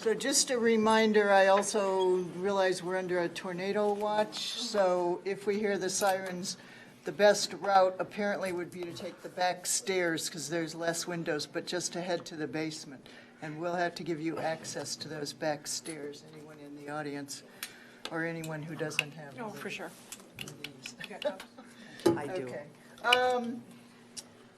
So just a reminder, I also realize we're under a tornado watch, so if we hear the sirens, the best route apparently would be to take the back stairs because there's less windows, but just to head to the basement. And we'll have to give you access to those back stairs, anyone in the audience or anyone who doesn't have. Oh, for sure. I do. Okay.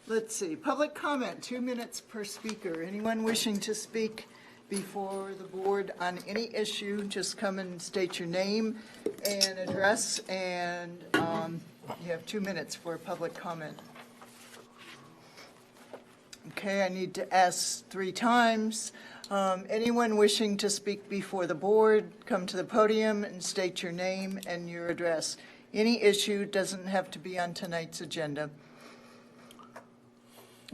Let's see, public comment, 2 minutes per speaker. Anyone wishing to speak before the board on any issue, just come and state your name and address, and you have 2 minutes for public comment. Okay, I need to ask 3 times. Anyone wishing to speak before the board, come to the podium and state your name and your address. Any issue doesn't have to be on tonight's agenda.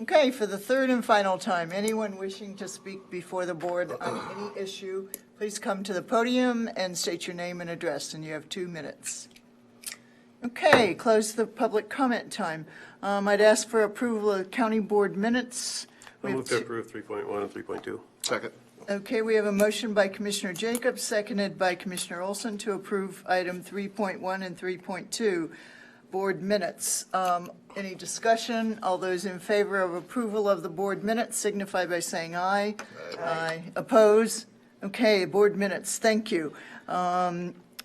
Okay, for the 3rd and final time, anyone wishing to speak before the board on any issue, please come to the podium and state your name and address, and you have 2 minutes. Okay, close the public comment time. I'd ask for approval of county board minutes. I move to approve 3.1 and 3.2. Second. Okay, we have a motion by Commissioner Jacobs, seconded by Commissioner Olson to approve item 3.1 and 3.2, board minutes. Any discussion? All those in favor of approval of the board minutes signify by saying aye. Aye. Oppose? Okay, board minutes, thank you.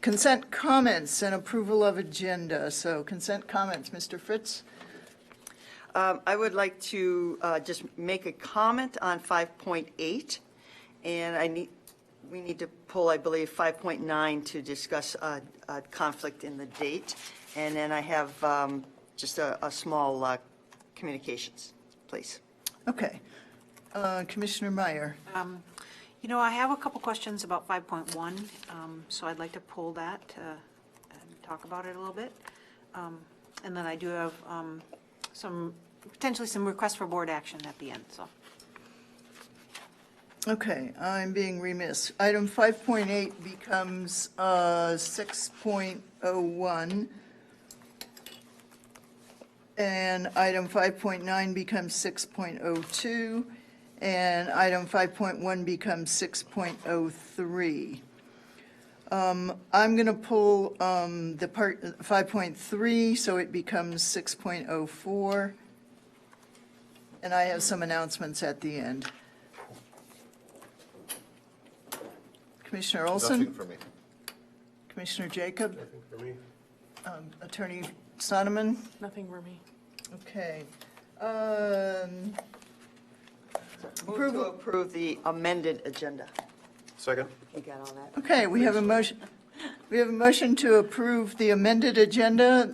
Consent comments and approval of agenda. So consent comments, Mr. Fritz? I would like to just make a comment on 5.8, and we need to pull, I believe, 5.9 to discuss a conflict in the date. And then I have just a small communications, please. Okay. Commissioner Meyer? You know, I have a couple questions about 5.1, so I'd like to pull that and talk about it a little bit. And then I do have potentially some requests for board action at the end, so. Okay, I'm being remiss. Item 5.8 becomes 6.01, and item 5.9 becomes 6.02, and item 5.1 becomes 6.03. I'm going to pull the part 5.3, so it becomes 6.04, and I have some announcements at the end. Commissioner Olson? Nothing for me. Commissioner Jacob? Nothing for me. Attorney Sonneman? Nothing for me. Okay. Move to approve the amended agenda. Second. You got all that? Okay, we have a motion. We have a motion to approve the amended agenda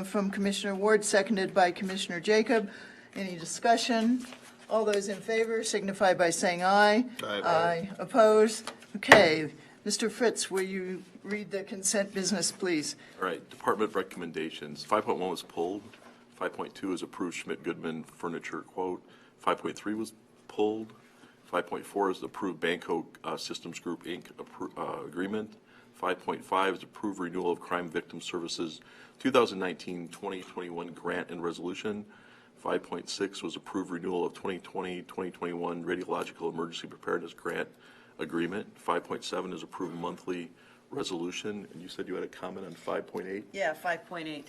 from Commissioner Ward, seconded by Commissioner Jacob. Any discussion? All those in favor signify by saying aye. Aye. Aye. Opposed? Okay. Mr. Fritz, will you read the consent business, please? All right, department recommendations. 5.1 was pulled. 5.2 is approved Schmidt-Goodman furniture quote. 5.3 was pulled. 5.4 is approved Banco Systems Group, Inc. Agreement. 5.5 is approved renewal of Crime Victim Services 2019-2021 grant and resolution. 5.6 was approved renewal of 2020-2021 radiological emergency preparedness grant agreement. 5.7 is approved monthly resolution. And you said you had a comment on 5.8? Yeah, 5.8.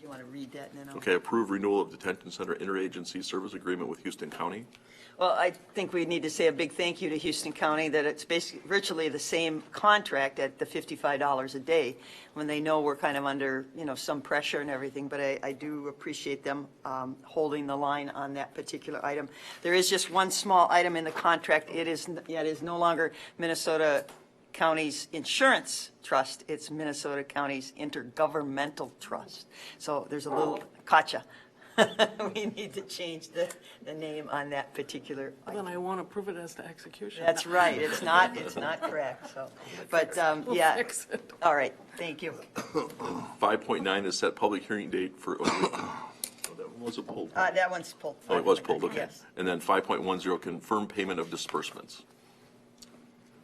You want to read that and then I'll... Okay, approved renewal of detention center interagency service agreement with Houston County. Well, I think we need to say a big thank you to Houston County that it's basically virtually the same contract at the $55 a day when they know we're kind of under, some pressure and everything. But I do appreciate them holding the line on that particular item. There is just one small item in the contract. It is no longer Minnesota County's Insurance Trust. It's Minnesota County's Intergovernmental Trust. So there's a little gotcha. We need to change the name on that particular item. Then I won't approve it as to execution. That's right. It's not correct. So, but yeah. Fix it. All right. Thank you. 5.9 is set public hearing date for, that one wasn't pulled. That one's pulled. Oh, it was pulled, okay. Yes. And then 5.10, confirm payment of disbursements.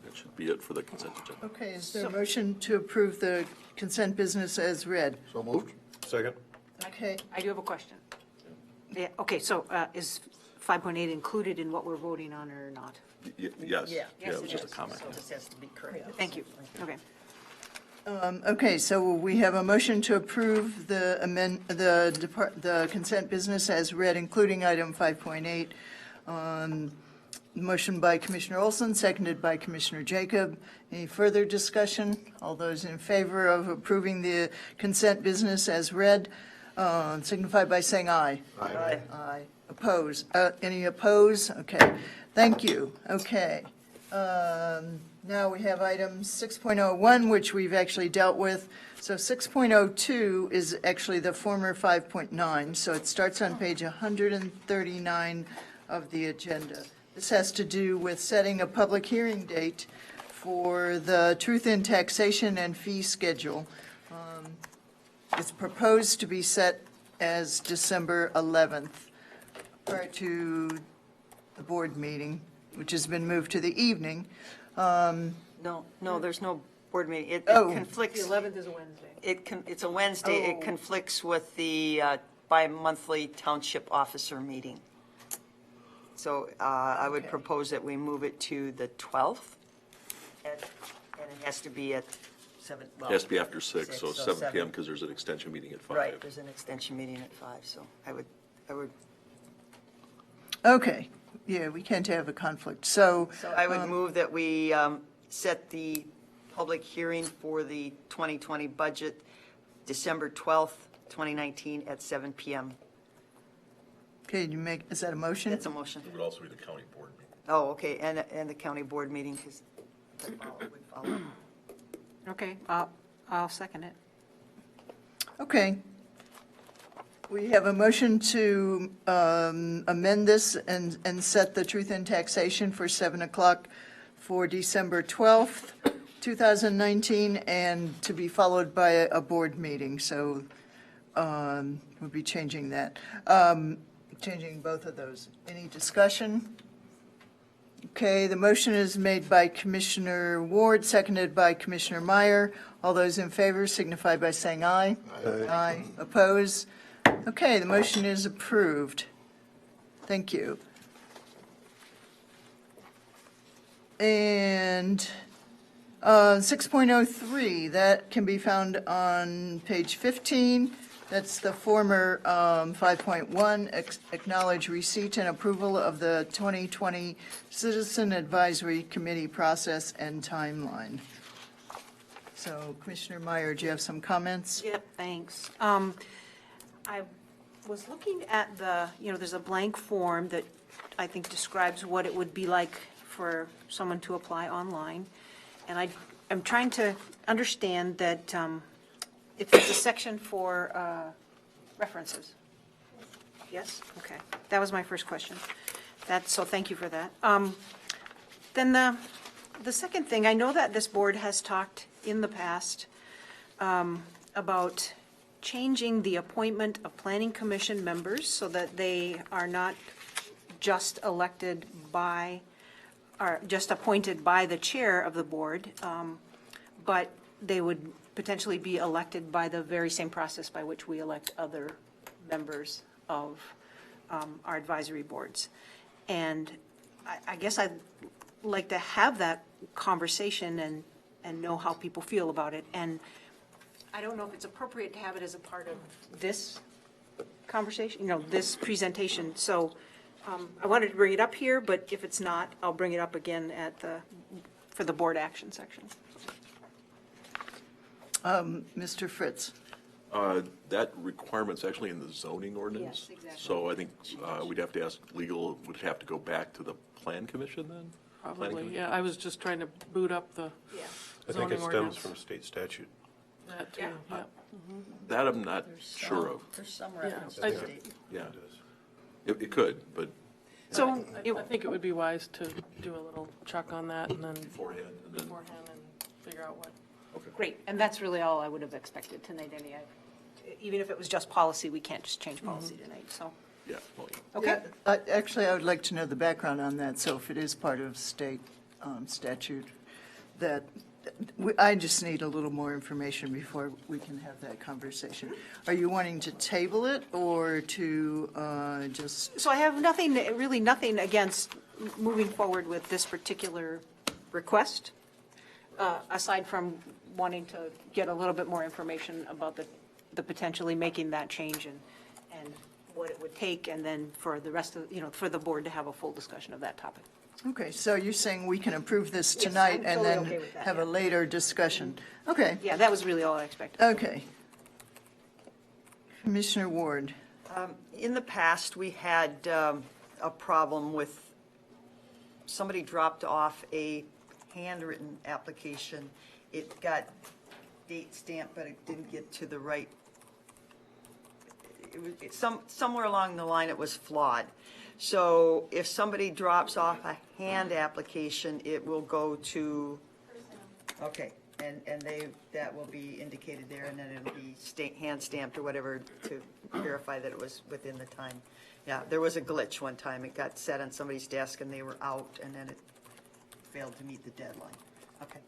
That should be it for the consent agenda. Okay, is there a motion to approve the consent business as read? So moved. Second. Okay. I do have a question. Yeah, okay, so is 5.8 included in what we're voting on or not? Yes. Yeah. Yeah, it was just a comment. So this has to be corrected. Thank you. Okay. Okay, so we have a motion to approve the consent business as read, including item 5.8. Motion by Commissioner Olson, seconded by Commissioner Jacob. Any further discussion? All those in favor of approving the consent business as read, signify by saying aye. Aye. Aye. Oppose? Any oppose? Okay, thank you. Okay. Now we have item 6.01, which we've actually dealt with. So 6.02 is actually the former 5.9, so it starts on page 139 of the agenda. This has to do with setting a public hearing date for the truth in taxation and fee schedule. It's proposed to be set as December 11th, prior to the board meeting, which has been moved to the evening. No, there's no board meeting. It Oh. conflicts. The 11th is a Wednesday. It's a Wednesday. Oh. It conflicts with the bi-monthly township officer meeting. So I would Okay. propose that we move it to the 12th. And it has to be at 7. It has to be after 6, so 7 7. PM, because there's an extension meeting at 5. Right, there's an extension meeting at 5, so I would, Okay, yeah, we can't have a conflict, so. move that we set the public hearing for the 2020 budget, December 12th, 2019, at 7 PM. Okay, is that a motion? That's a motion. It would also be the county board meeting. Oh, okay, and the county board meeting, because that would follow. Okay, I'll second it. Okay. We have a motion to amend this and set the truth in taxation for 7 o'clock for December 12th, 2019, and to be followed by a board meeting. So we'll be changing that, changing both of those. Any discussion? Okay, the motion is made by Commissioner Ward, seconded by Commissioner Meyer. All those in favor signify by saying aye. Aye. Oppose? Okay, the motion is approved. Thank you. And 6.03, that can be found on page 15. That's the former 5.1, acknowledge receipt and approval of the 2020 Citizen Advisory Committee process and timeline. So Commissioner Meyer, do you have some comments? Yep, thanks. I was looking at there's a blank form that I think describes what it would be like for someone to apply online. And I'm trying to understand that if it's a section for references. Yes? Okay. That was my first question. So thank you for that. Then the second thing, I know that this board has talked in the past about changing the appointment of planning commission members so that they are not just elected by, or just appointed by the chair of the board, but they would potentially be elected by the very same process by which we elect other members of our advisory boards. And I guess I'd like to have that conversation and know how people feel about it. And I don't know if it's appropriate to have it as a part of this conversation, this presentation. So I wanted to bring it up here, but if it's not, I'll bring it up again for the board action section. Mr. Fritz? That requirement's actually in the zoning ordinance. Yes, exactly. So I think we'd have to ask legal, would have to go back to the plan commission then? Planning Probably, commission? yeah. I was just trying to boot up the Yeah. I think zoning it stems ordinance. from state statute. That too, Yeah. yeah. That I'm not sure of. There's some reference to I- the state. Yeah, it could, but So, I think it would be wise to do a little check on that and then beforehand, and then, beforehand and figure out what. great, and that's really all I would have expected tonight, even if it was just policy, we can't just change policy tonight, so, yeah, well, okay. Yeah, actually, I would like to know the background on that, so if it is part of state statute, that I just need a little more information before we can have that conversation. Are you wanting to table it or to just, So I have nothing, really nothing against moving forward with this particular request, aside from wanting to get a little bit more information about the potentially making that change and what it would take, and then for the rest of, for the board to have a full discussion of that topic. okay, so you're saying we can approve this Yes, tonight I'm and totally then okay with that, have a yeah. later discussion? Okay, Yeah, that was really all I expected. okay. Commissioner Ward. In the past, we had a problem with somebody dropped off a handwritten application. It got date stamped, but it didn't get to the right. Somewhere along the line, it was flawed. So if somebody drops off a hand application, it will go to, okay, and that will be indicated there, and then it'll be hand stamped or whatever to verify that it was within the time. Yeah, there was a glitch one time. It got set on somebody's desk and they were out, and then it failed to meet the deadline. Okay.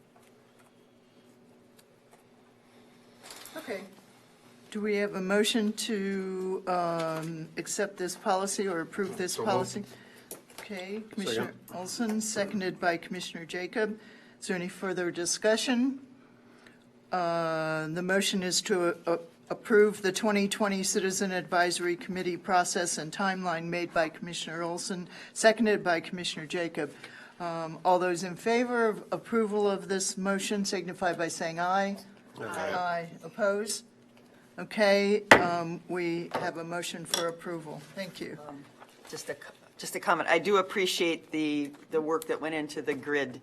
Okay. Do we have a motion to accept this policy or approve this So moved. policy? Okay, Commissioner Olson, seconded by Commissioner Jacob. Is there any further discussion? The motion is to approve the 2020 Citizen Advisory Committee process and timeline made by Commissioner Olson, seconded by Commissioner Jacob. All those in favor of approval of this motion signify by saying aye. Aye. Oppose? Okay, we have a motion for approval. Thank you. Just a comment. I do appreciate the work that went into the grid.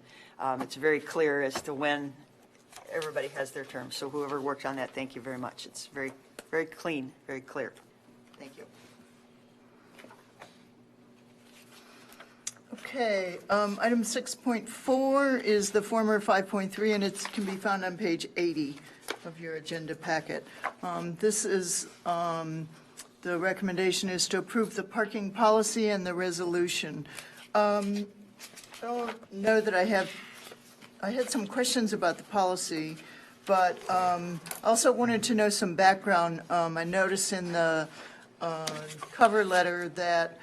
It's very clear as to when everybody has their term. So whoever worked on that, thank you very much. It's very, very clean, very clear. Thank you. Okay, item 6.4 is the former 5.3, and it can be found on page 80 of your agenda packet. This is, the recommendation is to approve the parking policy and the resolution. I don't know that I had some questions about the policy, but also wanted to know some background. I noticed in the cover letter that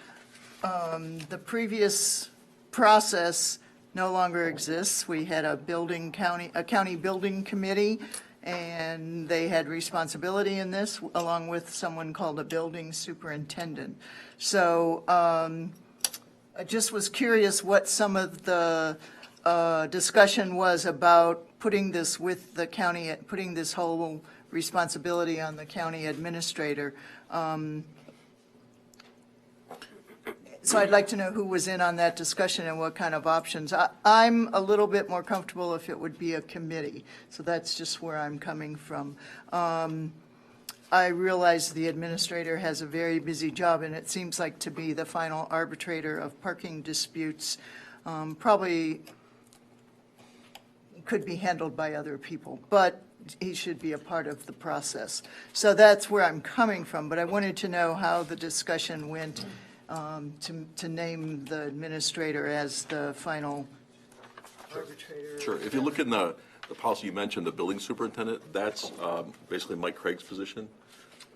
the previous process no longer exists. We had a county building committee, and they had responsibility in this, along with someone called a building superintendent. So I just was curious what some of the discussion was about putting this with the county, putting this whole responsibility on the county administrator. So I'd like to know who was in on that discussion and what kind of options. I'm a little bit more comfortable if it would be a committee, so that's just where I'm coming from. I realize the administrator has a very busy job, and it seems like to be the final arbitrator of parking disputes. Probably could be handled by other people, but he should be a part of the process. So that's where I'm coming from, but I wanted to know how the discussion went to name the administrator as the final arbitrator. Sure. If you look in the policy you mentioned, the building superintendent, that's basically Mike Craig's position.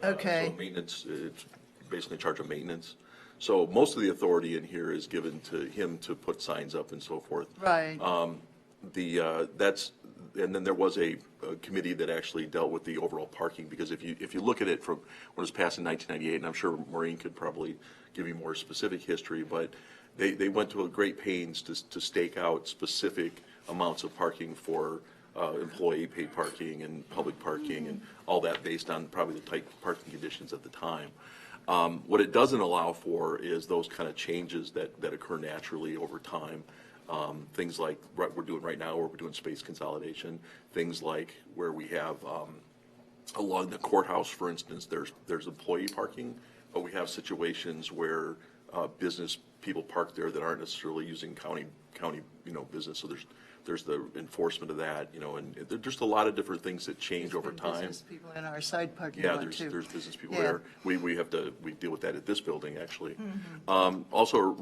Okay. So maintenance, it's basically in charge of maintenance. So most of the authority in here is given to him to put signs up and so forth. Right. And then there was a committee that actually dealt with the overall parking, because if you look at it from when it was passed in 1998, and I'm sure Maureen could probably give you more specific history, but they went to a great pains to stake out specific amounts of parking for employee paid parking and public parking and all that based on probably the tight parking conditions at the time. What it doesn't allow for is those kind of changes that occur naturally over time. Things like what we're doing right now, where we're doing space consolidation, things like where we have along the courthouse, for instance, there's employee parking, but we have situations where business people parked there that aren't necessarily using county, business. So there's the enforcement of that, and there's just a lot of different things that change over There's time. business people in our side parking Yeah, lot too. there's business people Yeah. there. We deal with that at this building, actually. Mm-hmm. Also,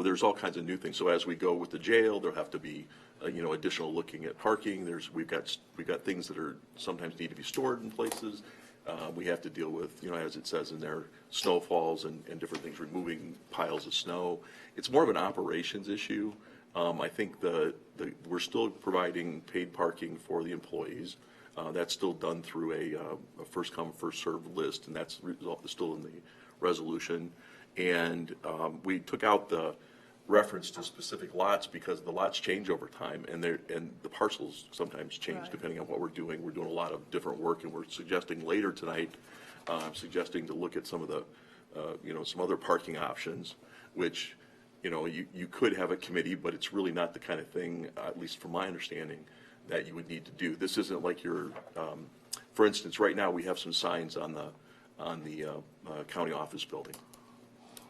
there's all kinds of new things. So as we go with the jail, there'll have to be, additional looking at parking. We've got things that are sometimes need to be stored in places. We have to deal with, as it says in there, snowfalls and different things, removing piles of snow. It's more of an operations issue. I think we're still providing paid parking for the employees. That's still done through a first come, first served list, and that's still in the resolution. And we took out the reference to specific lots because the lots change over time, and the parcels sometimes change Right. depending on what we're doing. We're doing a lot of different work, and we're suggesting later tonight, suggesting to look at some of the, some other parking options, which, you could have a committee, but it's really not the kind of thing, at least from my understanding, that you would need to do. This isn't like for instance, right now, we have some signs on the county office building.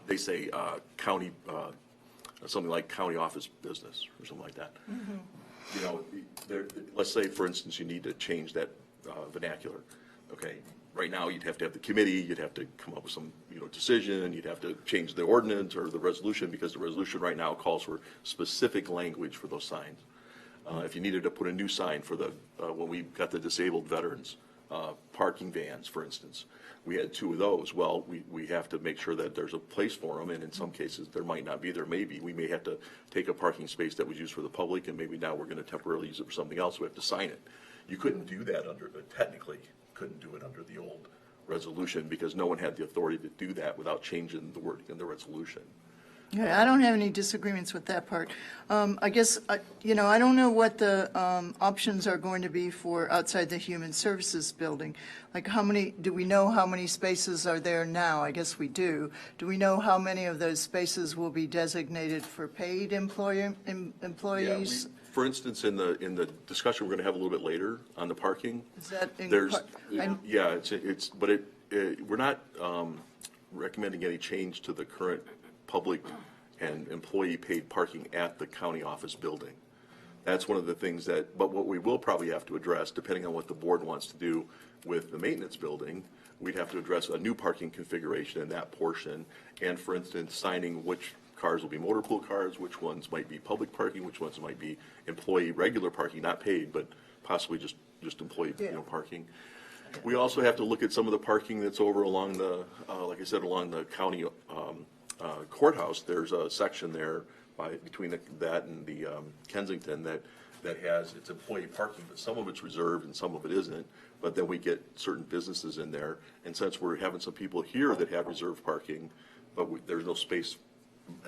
They say county, something like county office business or something like that. Let's say, for instance, you need to change that vernacular. Okay, right now you'd have to have the committee, you'd have to come up with some, decision, you'd have to change the ordinance or the resolution, because the resolution right now calls for specific language for those signs. If you needed to put a new sign for when we got the disabled veterans parking vans, for instance, we had 2 of those. Well, we have to make sure that there's a place for them, and in some cases, there might not be. There may be. We may have to take a parking space that was used for the public, and maybe now we're going to temporarily use it for something else. We have to sign it. You couldn't do that technically couldn't do it under the old resolution, because no one had the authority to do that without changing the wording in the resolution. Yeah, I don't have any disagreements with that part. I guess, I don't know what the options are going to be for outside the Human Services building. Like do we know how many spaces are there now? I guess we do. Do we know how many of those spaces will be designated for paid employees? Yeah, for instance, in the discussion we're going to have a little bit later on the parking, Is that in there's, par- yeah, but we're not recommending any change to the current public and employee paid parking at the county office building. That's one of the things but what we will probably have to address, depending on what the board wants to do with the maintenance building, we'd have to address a new parking configuration in that portion, and for instance, signing which cars will be motor pool cars, which ones might be public parking, which ones might be employee regular parking, not paid, but possibly just employee, parking. We also have to look at some of the parking that's over along like I said, along the county courthouse. There's a section there between that and the Kensington that has its employee parking, but some of it's reserved and some of it isn't. But then we get certain businesses in there, and since we're having some people here that have reserved parking, but there's no space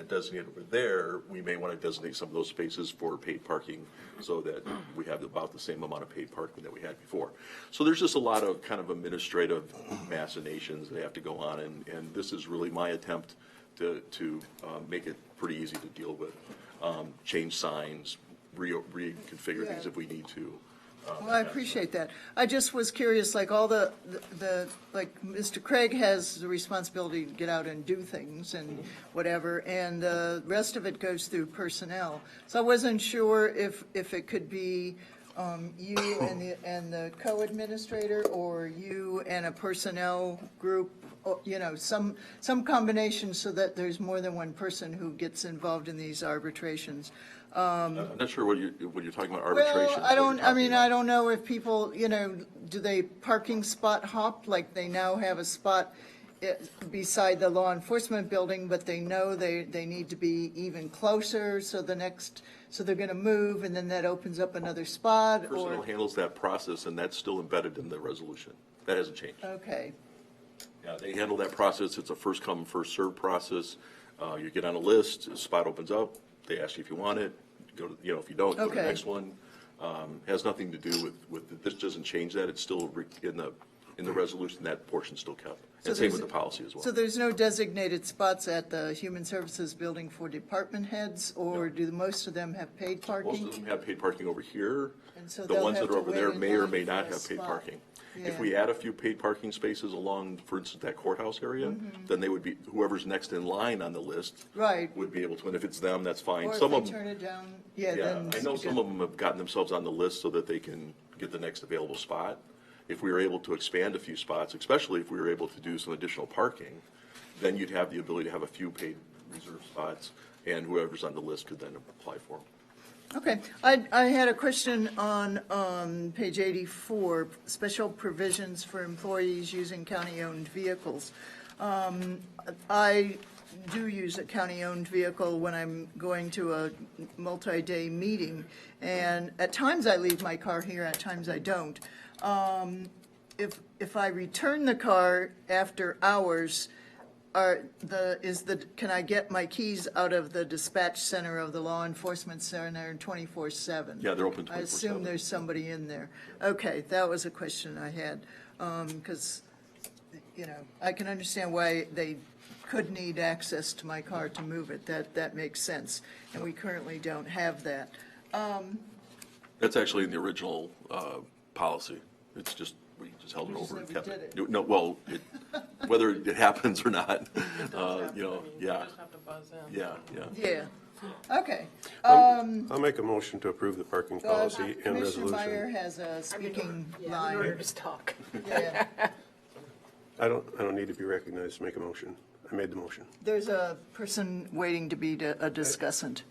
designated over there, we may want to designate some of those spaces for paid parking so that we have about the same amount of paid parking that we had before. So there's just a lot of kind of administrative machinations that have to go on, and this is really my attempt to make it pretty easy to deal with. Change signs, reconfigure things if we need to. Well, I appreciate that. I just was curious, like all like Mr. Craig has the responsibility to get out and do things and whatever, and the rest of it goes through personnel. So I wasn't sure if it could be you and the co-administrator, or you and a personnel group, or, some combination so that there's more than one person who gets involved in these arbitrations. I'm not sure what you're talking about, arbitration. Well, I don't know if people, do they parking spot hop, like they now have a spot beside the law enforcement building, but they know they need to be even closer, so they're going to move, and then that opens up another spot, Personnel or, handles that process, and that's still embedded in the resolution. That hasn't changed. okay. Yeah, they handle that process. It's a first come, first served process. You get on a list, a spot opens up, they ask you if you want it, go to, if you don't, go to the Okay. next one. Has nothing to do with, this doesn't change that. It's still in the in the resolution, that portion's still kept. So And same there's- with the policy as well. So there's no designated spots at the Human Services Building for department heads, or do most of them have paid Most parking? of them have paid parking over here. And so The they'll ones have that are to over wait there in may or line may for not a have paid spot. parking. If Yeah. we add a few paid parking spaces along, for instance, that courthouse area, then they would be, whoever's next in line on the list Mm-hmm. Right. would be able to, and if it's them, that's fine. Or if Some they of them, turn it down, yeah, yeah, then. I know some of them have gotten themselves on the list so that they can get the next available spot. If we were able to expand a few spots, especially if we were able to do some additional parking, then you'd have the ability to have a few paid reserve spots, and whoever's on the list could then apply for them. Okay, I had a question on page 84, special provisions for employees using county-owned vehicles. I do use a county-owned vehicle when I'm going to a multi-day meeting, and at times I leave my car here, at times I don't. If I return the car after hours, can I get my keys out of the dispatch center of the law enforcement center 24/7? Yeah, they're open I assume 24/7. there's somebody in there. Okay, that was a question I had, because, I can understand why they could need access to my car to move it. That makes sense, and we currently don't have that. That's actually in the original policy. It's just, we just held it We just over and never kept did it. No, well, whether it happens or not, yeah, You yeah, just have to buzz in. yeah, yeah. Yeah, okay. I'll make a motion to approve the parking policy and Commissioner Meyer resolution. has a speaking In order line. to talk. Yeah. I don't need to be recognized to make a motion. I made the motion. There's a person waiting to be a discussant.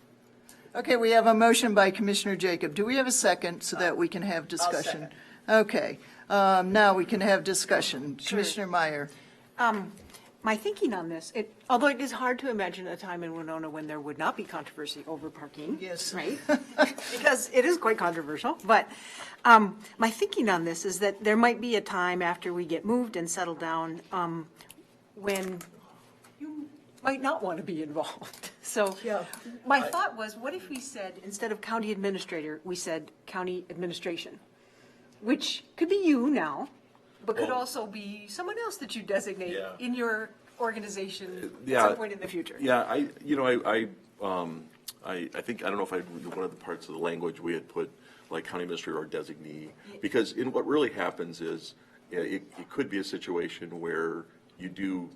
Okay, we have a motion by Commissioner Jacob. Do we have a second so that we can have discussion? Okay, now we can have discussion. Commissioner Meyer. My thinking on this, although it is hard to imagine a time in Winona when there would not be controversy over parking. Yes. Right? Because it is quite controversial. But my thinking on this is that there might be a time after we get moved and settled down when you might not want to be involved. So Yeah. my thought was, what if we said, instead of county administrator, we said county administration? Which could be you now, but could Well- also be someone else that you designate Yeah. in your organization at Yeah. some point in the future. Yeah, I think, I don't know if one of the parts of the language we had put, like county administrator or designee, because what really happens is, it could be a situation where you do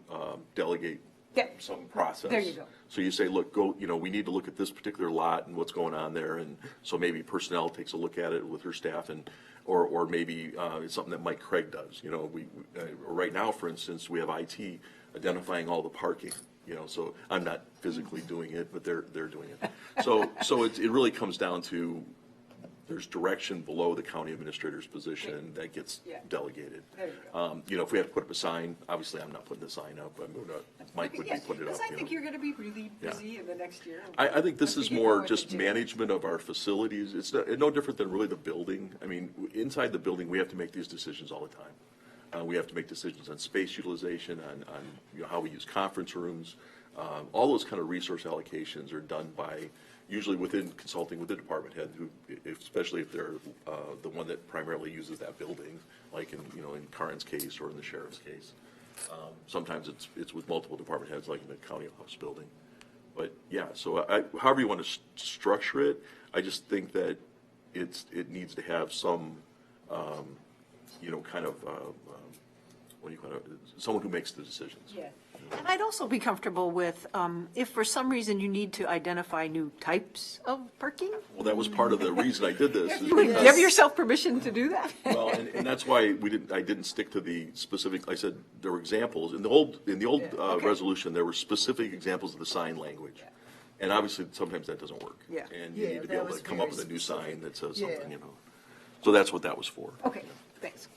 delegate Yeah. some process. There you go. So you say, look, we need to look at this particular lot and what's going on there, and so maybe personnel takes a look at it with her staff, and, or maybe it's something that Mike Craig does, right now, for instance, we have IT identifying all the parking, so I'm not physically doing it, but they're doing it. So it really comes down to, there's direction below the county administrator's position that gets Yeah. delegated. There you go. If we have to put up a sign, obviously I'm not putting the sign up, Mike would be Yes, putting it up. because I think you're going to be really Yeah. busy in the next year. I think this Once we is get more going with just the gym. management of our facilities. It's no different than really the building. I mean, inside the building, we have to make these decisions all the time. We have to make decisions on space utilization, on how we use conference rooms. All those kind of resource allocations are done by, usually within consulting with the department head, who, especially if they're the one that primarily uses that building, like in Karen's case or in the sheriff's case. Sometimes it's with multiple department heads, like in the county office building. But yeah, so however you want to structure it, I just think that it needs to have some, kind of, what do you call it, someone who makes the decisions. Yeah. And I'd also be comfortable with, if for some reason you need to identify new types of parking, Well, that was part of the reason I did this. is you would because- give yourself permission to do that. Well, and that's why I didn't stick to the specific, I said there were examples. In the old Okay. resolution, there were specific examples of the sign language. And obviously, sometimes that doesn't work. Yeah. And you Yeah, need to be that able to was come up very with a new sign that says Yeah. something, So that's what that was for. Okay, thanks.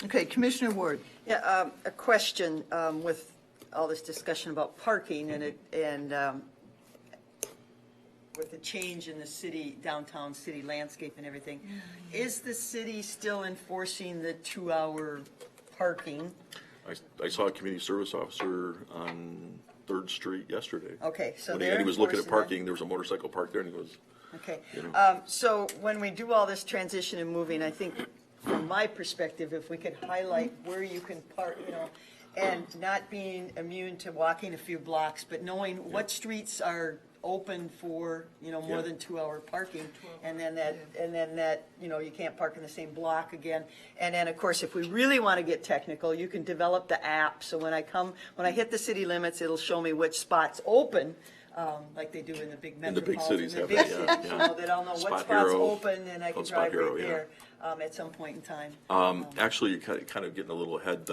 Okay, Commissioner Ward. Yeah, a question with all this discussion about parking and with the change in the city, downtown city landscape and everything. Is the city still enforcing the 2-hour parking? I saw a community service officer on 3rd Street yesterday. Okay, so And they're he was looking at enforcing that? parking, there was a motorcycle parked there, and he goes, Okay. You know. So when we do all this transition and moving, I think from my perspective, if we could highlight where you can park, and not being immune to walking a few blocks, but knowing what streets are open for, more than 2-hour parking, and then that, you can't park in the same block again. And then, of course, if we really want to get technical, you can develop the app, so when I hit the city limits, it'll show me which spots open, like they do in the big In the big metropolitan, cities the have big that, cities, yeah. that I'll know what Spot spot's Hero, open, and I can called Spot drive Hero, right yeah. there, at some point in time. Actually, you're kind of getting a little ahead,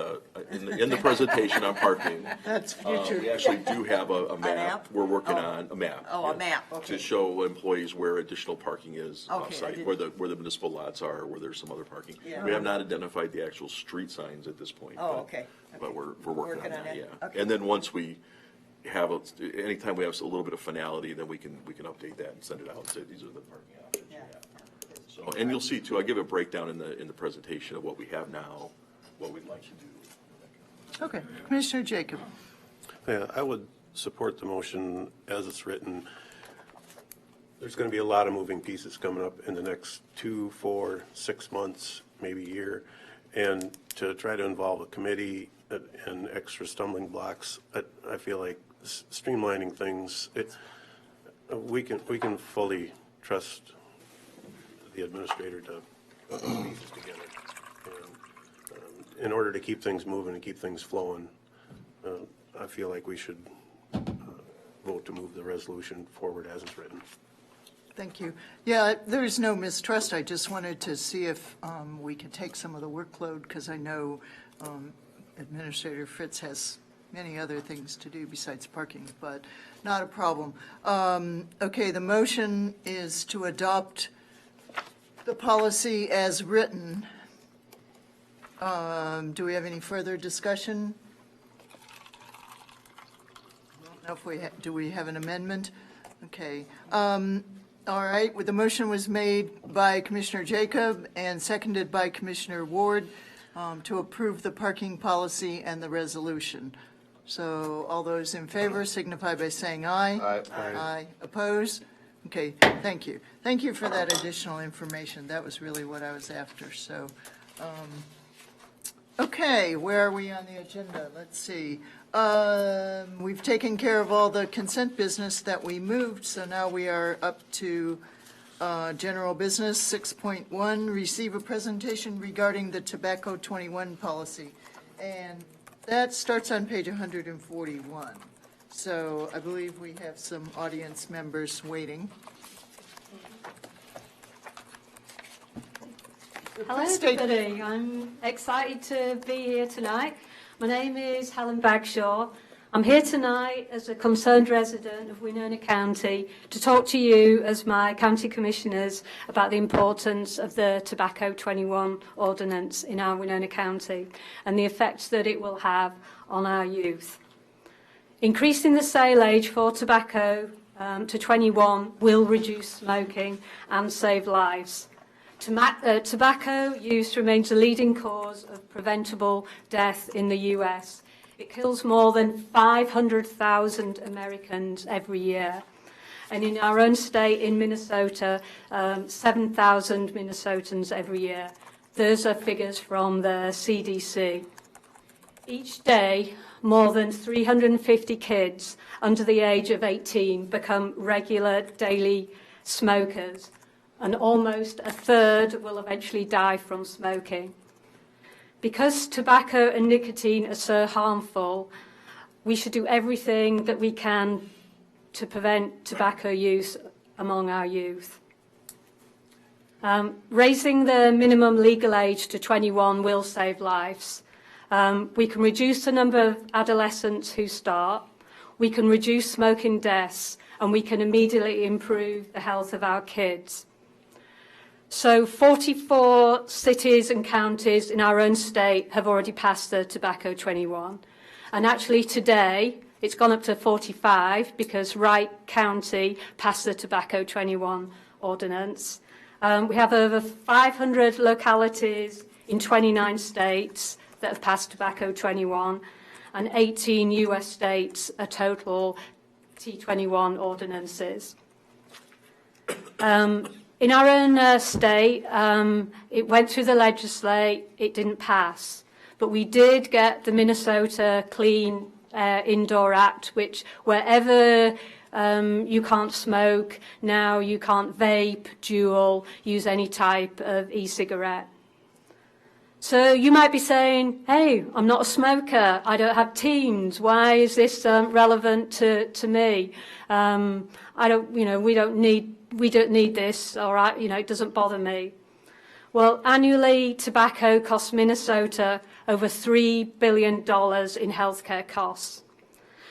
in the presentation on parking. That's future. We actually do have a map. app? We're working on a map. Oh, a yeah, map, okay. To show employees where additional parking is Okay, I off-site, didn't- where the municipal lots are, where there's some other parking. Yeah. We have not identified the actual street signs at this point. Oh, but- okay. But we're working on that, it. yeah. Okay. And then once we have, anytime we have a little bit of finality, then we can update that and send it out and say, these are the parking options. Yeah. So, and you'll see too, I give a breakdown in the presentation of what we have now, what we'd like to do. Okay, Commissioner Jacob. Yeah, I would support the motion as it's written. There's going to be a lot of moving pieces coming up in the next 2, 4, 6 months, maybe a year. And to try to involve a committee and extra stumbling blocks, I feel like streamlining things, we can fully trust the administrator to put these pieces together. And in order to keep things moving and keep things flowing, I feel like we should vote to move the resolution forward as it's written. Thank you. Yeah, there's no mistrust. I just wanted to see if we could take some of the workload, because I know Administrator Fritz has many other things to do besides parking, but not a problem. Okay, the motion is to adopt the policy as written. Do we have any further discussion? I don't know if do we have an amendment? Okay. All right, well, the motion was made by Commissioner Jacob and seconded by Commissioner Ward to approve the parking policy and the resolution. So all those in favor signify by saying aye. Aye. Aye. Oppose? Okay, thank you. Thank you for that additional information. That was really what I was after, so. Okay, where are we on the agenda? Let's see. We've taken care of all the consent business that we moved, so now we are up to general business. 6.1, receive a presentation regarding the Tobacco 21 policy. And that starts on page 141. So I believe we have some audience members waiting. Hello, everybody. I'm excited to be here tonight. My name is Helen Bagshaw. I'm here tonight as a concerned resident of Winona County to talk to you as my county commissioners about the importance of the Tobacco 21 ordinance in our Winona County and the effects that it will have on our youth. Increasing the sale age for tobacco to 21 will reduce smoking and save lives. Tobacco use remains the leading cause of preventable death in the US. It kills more than 500,000 Americans every year. And in our own state, in Minnesota, 7,000 Minnesotans every year. Those are figures from the CDC. Each day, more than 350 kids under the age of 18 become regular daily smokers, and almost a third will eventually die from smoking. Because tobacco and nicotine are so harmful, we should do everything that we can to prevent tobacco use among our youth. Raising the minimum legal age to 21 will save lives. We can reduce the number of adolescents who start, we can reduce smoking deaths, and we can immediately improve the health of our kids. So 44 cities and counties in our own state have already passed the Tobacco 21. And actually today, it's gone up to 45 because Wright County passed the Tobacco 21 ordinance. We have over 500 localities in 29 states that have passed Tobacco 21, and 18 US states are total T21 ordinances. In our own state, it went through the legislate, it didn't pass. But we did get the Minnesota Clean Indoor Act, which wherever you can't smoke, now you can't vape, juul, use any type of e-cigarette. So you might be saying, hey, I'm not a smoker, I don't have teens, why is this relevant to me? I don't, we don't need this, all right, it doesn't bother me. Well, annually, tobacco costs Minnesota over $3 billion in healthcare costs.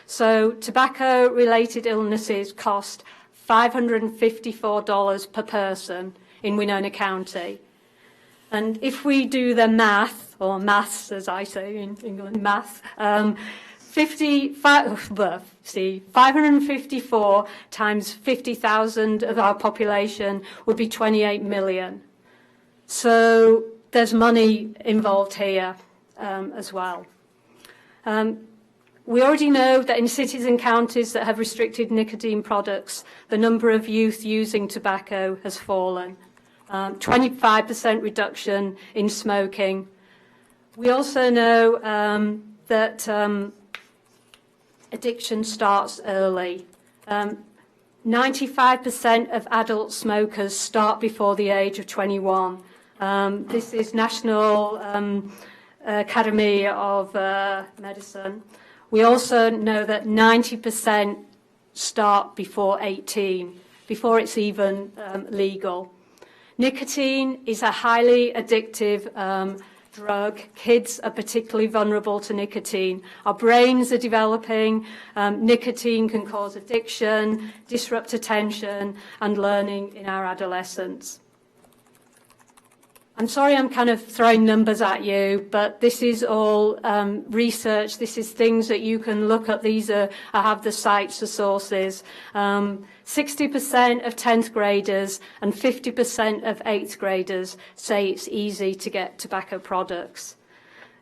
So tobacco-related illnesses cost $554 per person in Winona County. And if we do the math, or maths as I say in England, math, 554 times 50,000 of our population would be 28 million. So there's money involved here as well. We already know that in cities and counties that have restricted nicotine products, the number of youth using tobacco has fallen. 25% reduction in smoking. We also know that addiction starts early. 95% of adult smokers start before the age of 21. This is National Academy of Medicine. We also know that 90% start before 18, before it's even legal. Nicotine is a highly addictive drug. Kids are particularly vulnerable to nicotine. Our brains are developing. Nicotine can cause addiction, disrupt attention, and learning in our adolescents. I'm sorry I'm kind of throwing numbers at you, but this is all research. This is things that you can look at. I have the sites, the sources. 60% of 10th graders and 50% of 8th graders say it's easy to get tobacco products.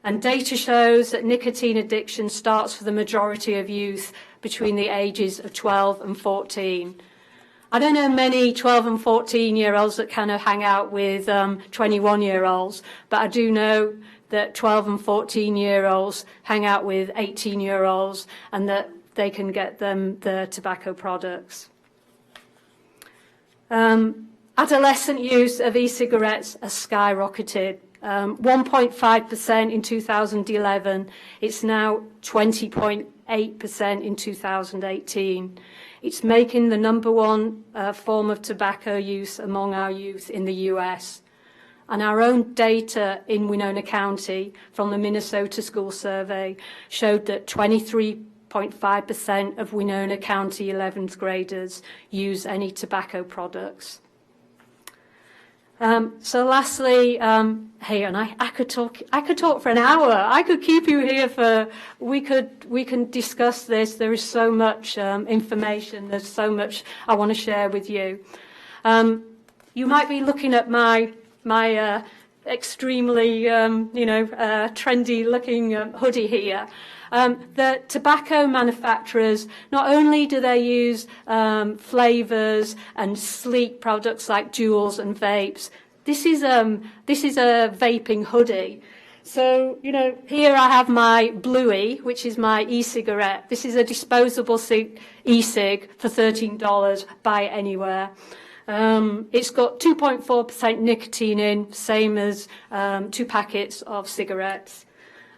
And data shows that nicotine addiction starts for the majority of youth between the ages of 12 and 14. I don't know many 12 and 14-year-olds that kind of hang out with 21-year-olds, but I do know that 12 and 14-year-olds hang out with 18-year-olds and that they can get them the tobacco products. Adolescent use of e-cigarettes has skyrocketed. 1.5% in 2011. It's now 20.8% in 2018. It's making the number one form of tobacco use among our youth in the US. And our own data in Winona County from the Minnesota School Survey showed that 23.5% of Winona County 11th graders use any tobacco products. So lastly, hey, and I could talk for an hour. I could keep you here we can discuss this. There is so much information. There's so much I want to share with you. You might be looking at my extremely, trendy looking hoodie here. The tobacco manufacturers, not only do they use flavors and sleek products like Juuls and vapes, this is a vaping hoodie. So, here I have my Bluey, which is my e-cigarette. This is a disposable e-cig for $13, buy it anywhere. It's got 2.4% nicotine in, same as 2 packets of cigarettes.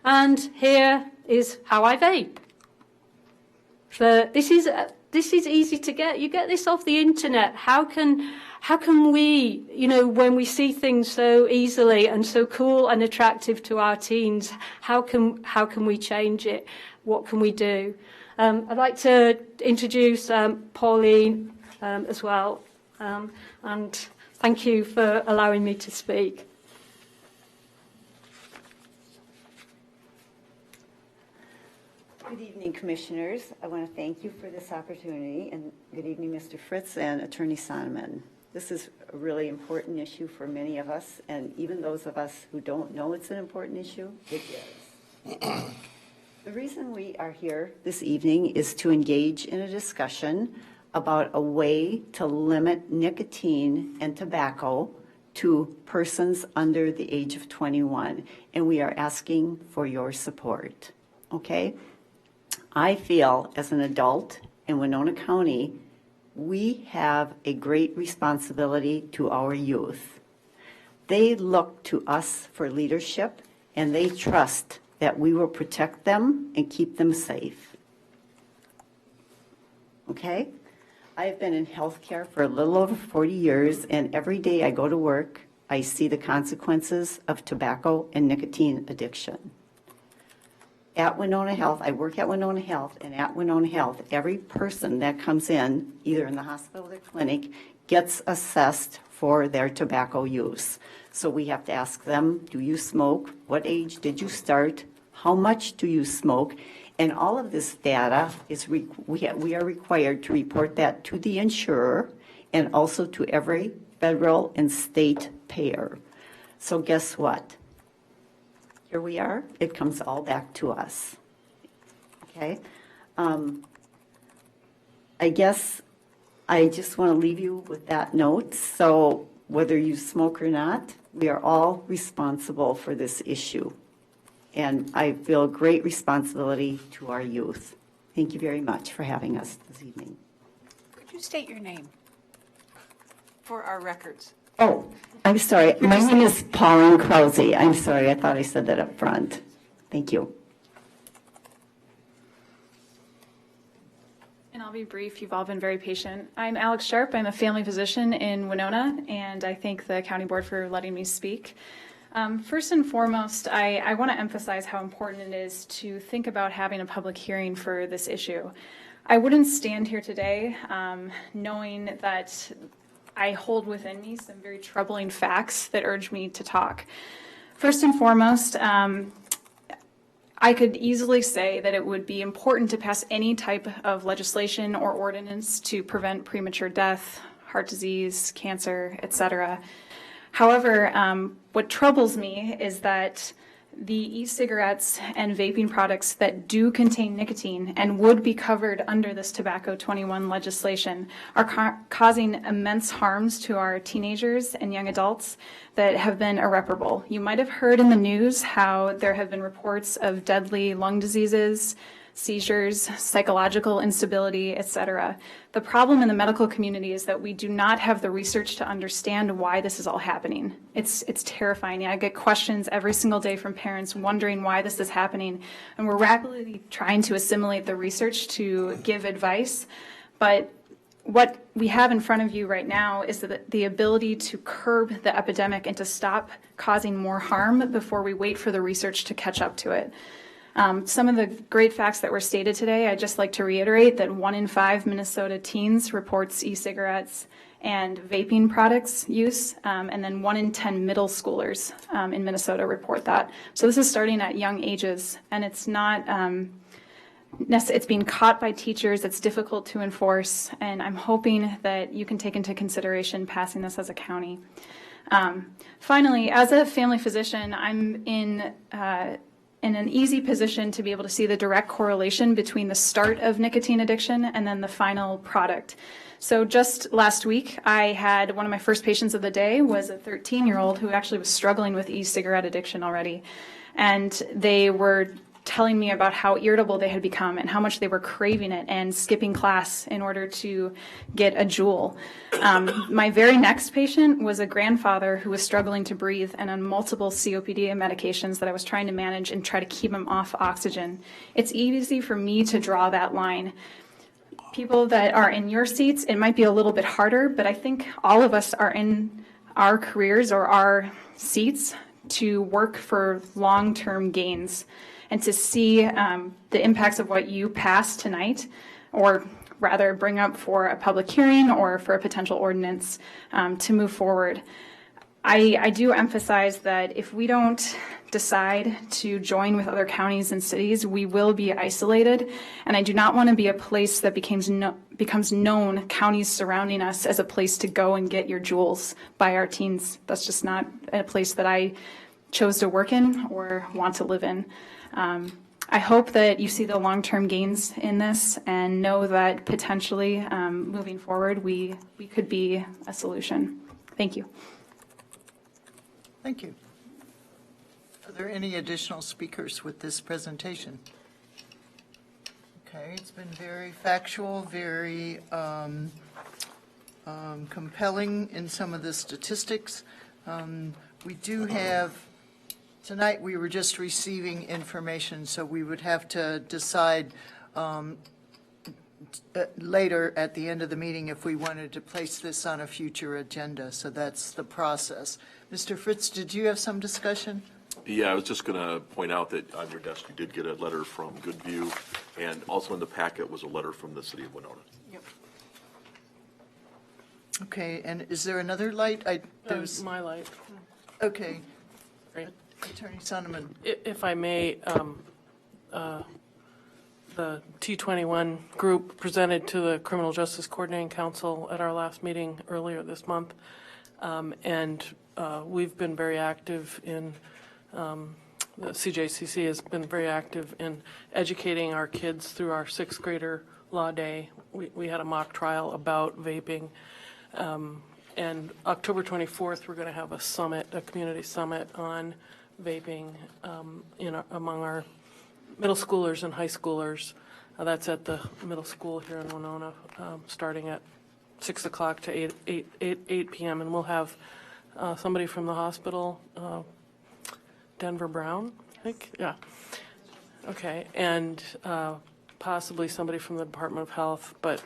And here is how I vape. So this is easy to get. You get this off the internet. How can we, when we see things so easily and so cool and attractive to our teens, how can we change it? What can we do? I'd like to introduce Pauline as well, and thank you for allowing me to speak. Good evening, Commissioners. I want to thank you for this opportunity, and good evening, Mr. Fritz and Attorney Sonneman. This is a really important issue for many of us, and even those of us who don't know it's an important issue, it is. The reason we are here this evening is to engage in a discussion about a way to limit nicotine and tobacco to persons under the age of 21, and we are asking for your support, okay? I feel as an adult in Winona County, we have a great responsibility to our youth. They look to us for leadership, and they trust that we will protect them and keep them safe. Okay? I've been in healthcare for a little over 40 years, and every day I go to work, I see the consequences of tobacco and nicotine addiction. At Winona Health, I work at Winona Health, and at Winona Health, every person that comes in, either in the hospital or clinic, gets assessed for their tobacco use. So we have to ask them, do you smoke? What age did you start? How much do you smoke? And all of this data is, we are required to report that to the insurer and also to every federal and state payer. So guess what? Here we are. It comes all back to us. Okay? I guess I just want to leave you with that note. So whether you smoke or not, we are all responsible for this issue. And I feel a great responsibility to our youth. Thank you very much for having us this evening. Could you state your name for our records? Oh, I'm sorry. My name is Pauline Krause. I'm sorry. I thought I said that up front. Thank you. And I'll be brief. You've all been very patient. I'm Alex Sharp. I'm a family physician in Winona, and I thank the county board for letting me speak. First and foremost, I want to emphasize how important it is to think about having a public hearing for this issue. I wouldn't stand here today knowing that I hold within me some very troubling facts that urge me to talk. First and foremost, I could easily say that it would be important to pass any type of legislation or ordinance to prevent premature death, heart disease, cancer, etc. However, what troubles me is that the e-cigarettes and vaping products that do contain nicotine and would be covered under this Tobacco 21 legislation are causing immense harms to our teenagers and young adults that have been irreparable. You might have heard in the news how there have been reports of deadly lung diseases, seizures, psychological instability, etc. The problem in the medical community is that we do not have the research to understand why this is all happening. It's terrifying. I get questions every single day from parents wondering why this is happening, and we're rapidly trying to assimilate the research to give advice, but what we have in front of you right now is the ability to curb the epidemic and to stop causing more harm before we wait for the research to catch up to it. Some of the great facts that were stated today, I'd just like to reiterate that 1 in 5 Minnesota teens reports e-cigarettes and vaping products use, and then 1 in 10 middle schoolers in Minnesota report that. So this is starting at young ages, and it's not, it's being caught by teachers, it's difficult to enforce, and I'm hoping that you can take into consideration passing this as a county. Finally, as a family physician, I'm in an easy position to be able to see the direct correlation between the start of nicotine addiction and then the final product. So just last week, I had one of my first patients of the day was a 13-year-old who actually was struggling with e-cigarette addiction already. And they were telling me about how irritable they had become and how much they were craving it and skipping class in order to get a Juul. My very next patient was a grandfather who was struggling to breathe and on multiple COPD medications that I was trying to manage and try to keep him off oxygen. It's easy for me to draw that line. People that are in your seats, it might be a little bit harder, but I think all of us are in our careers or our seats to work for long-term gains and to see the impacts of what you pass tonight, or rather bring up for a public hearing or for a potential ordinance to move forward. I do emphasize that if we don't decide to join with other counties and cities, we will be isolated, and I do not want to be a place that becomes known, counties surrounding us, as a place to go and get your Juuls by our teens. That's just not a place that I chose to work in or want to live in. I hope that you see the long-term gains in this and know that potentially moving forward, we could be a solution. Thank you. Thank you. Are there any additional speakers with this presentation? Okay, it's been very factual, very compelling in some of the statistics. We do have, tonight we were just receiving information, so we would have to decide later at the end of the meeting if we wanted to place this on a future agenda. So that's the process. Mr. Fritz, did you have some discussion? Yeah, I was just going to point out that on your desk, you did get a letter from Goodview, and also in the packet was a letter from the city of Winona. Yep. Okay, and is there another light? That was my light. Okay, Great. Attorney Sonneman. If I may, the T21 group presented to the Criminal Justice Coordinating Council at our last meeting earlier this month, and we've been very active in, the CJCC has been very active in educating our kids through our sixth grader law day. We had a mock trial about vaping. And October 24th, we're going to have a summit, a community summit on vaping among our middle schoolers and high schoolers. That's at the middle school here in Winona, starting at 6 o'clock to 8 p.m. And we'll have somebody from the hospital, Denver Brown, I think, yeah. Okay, and possibly somebody from the Department of Health, but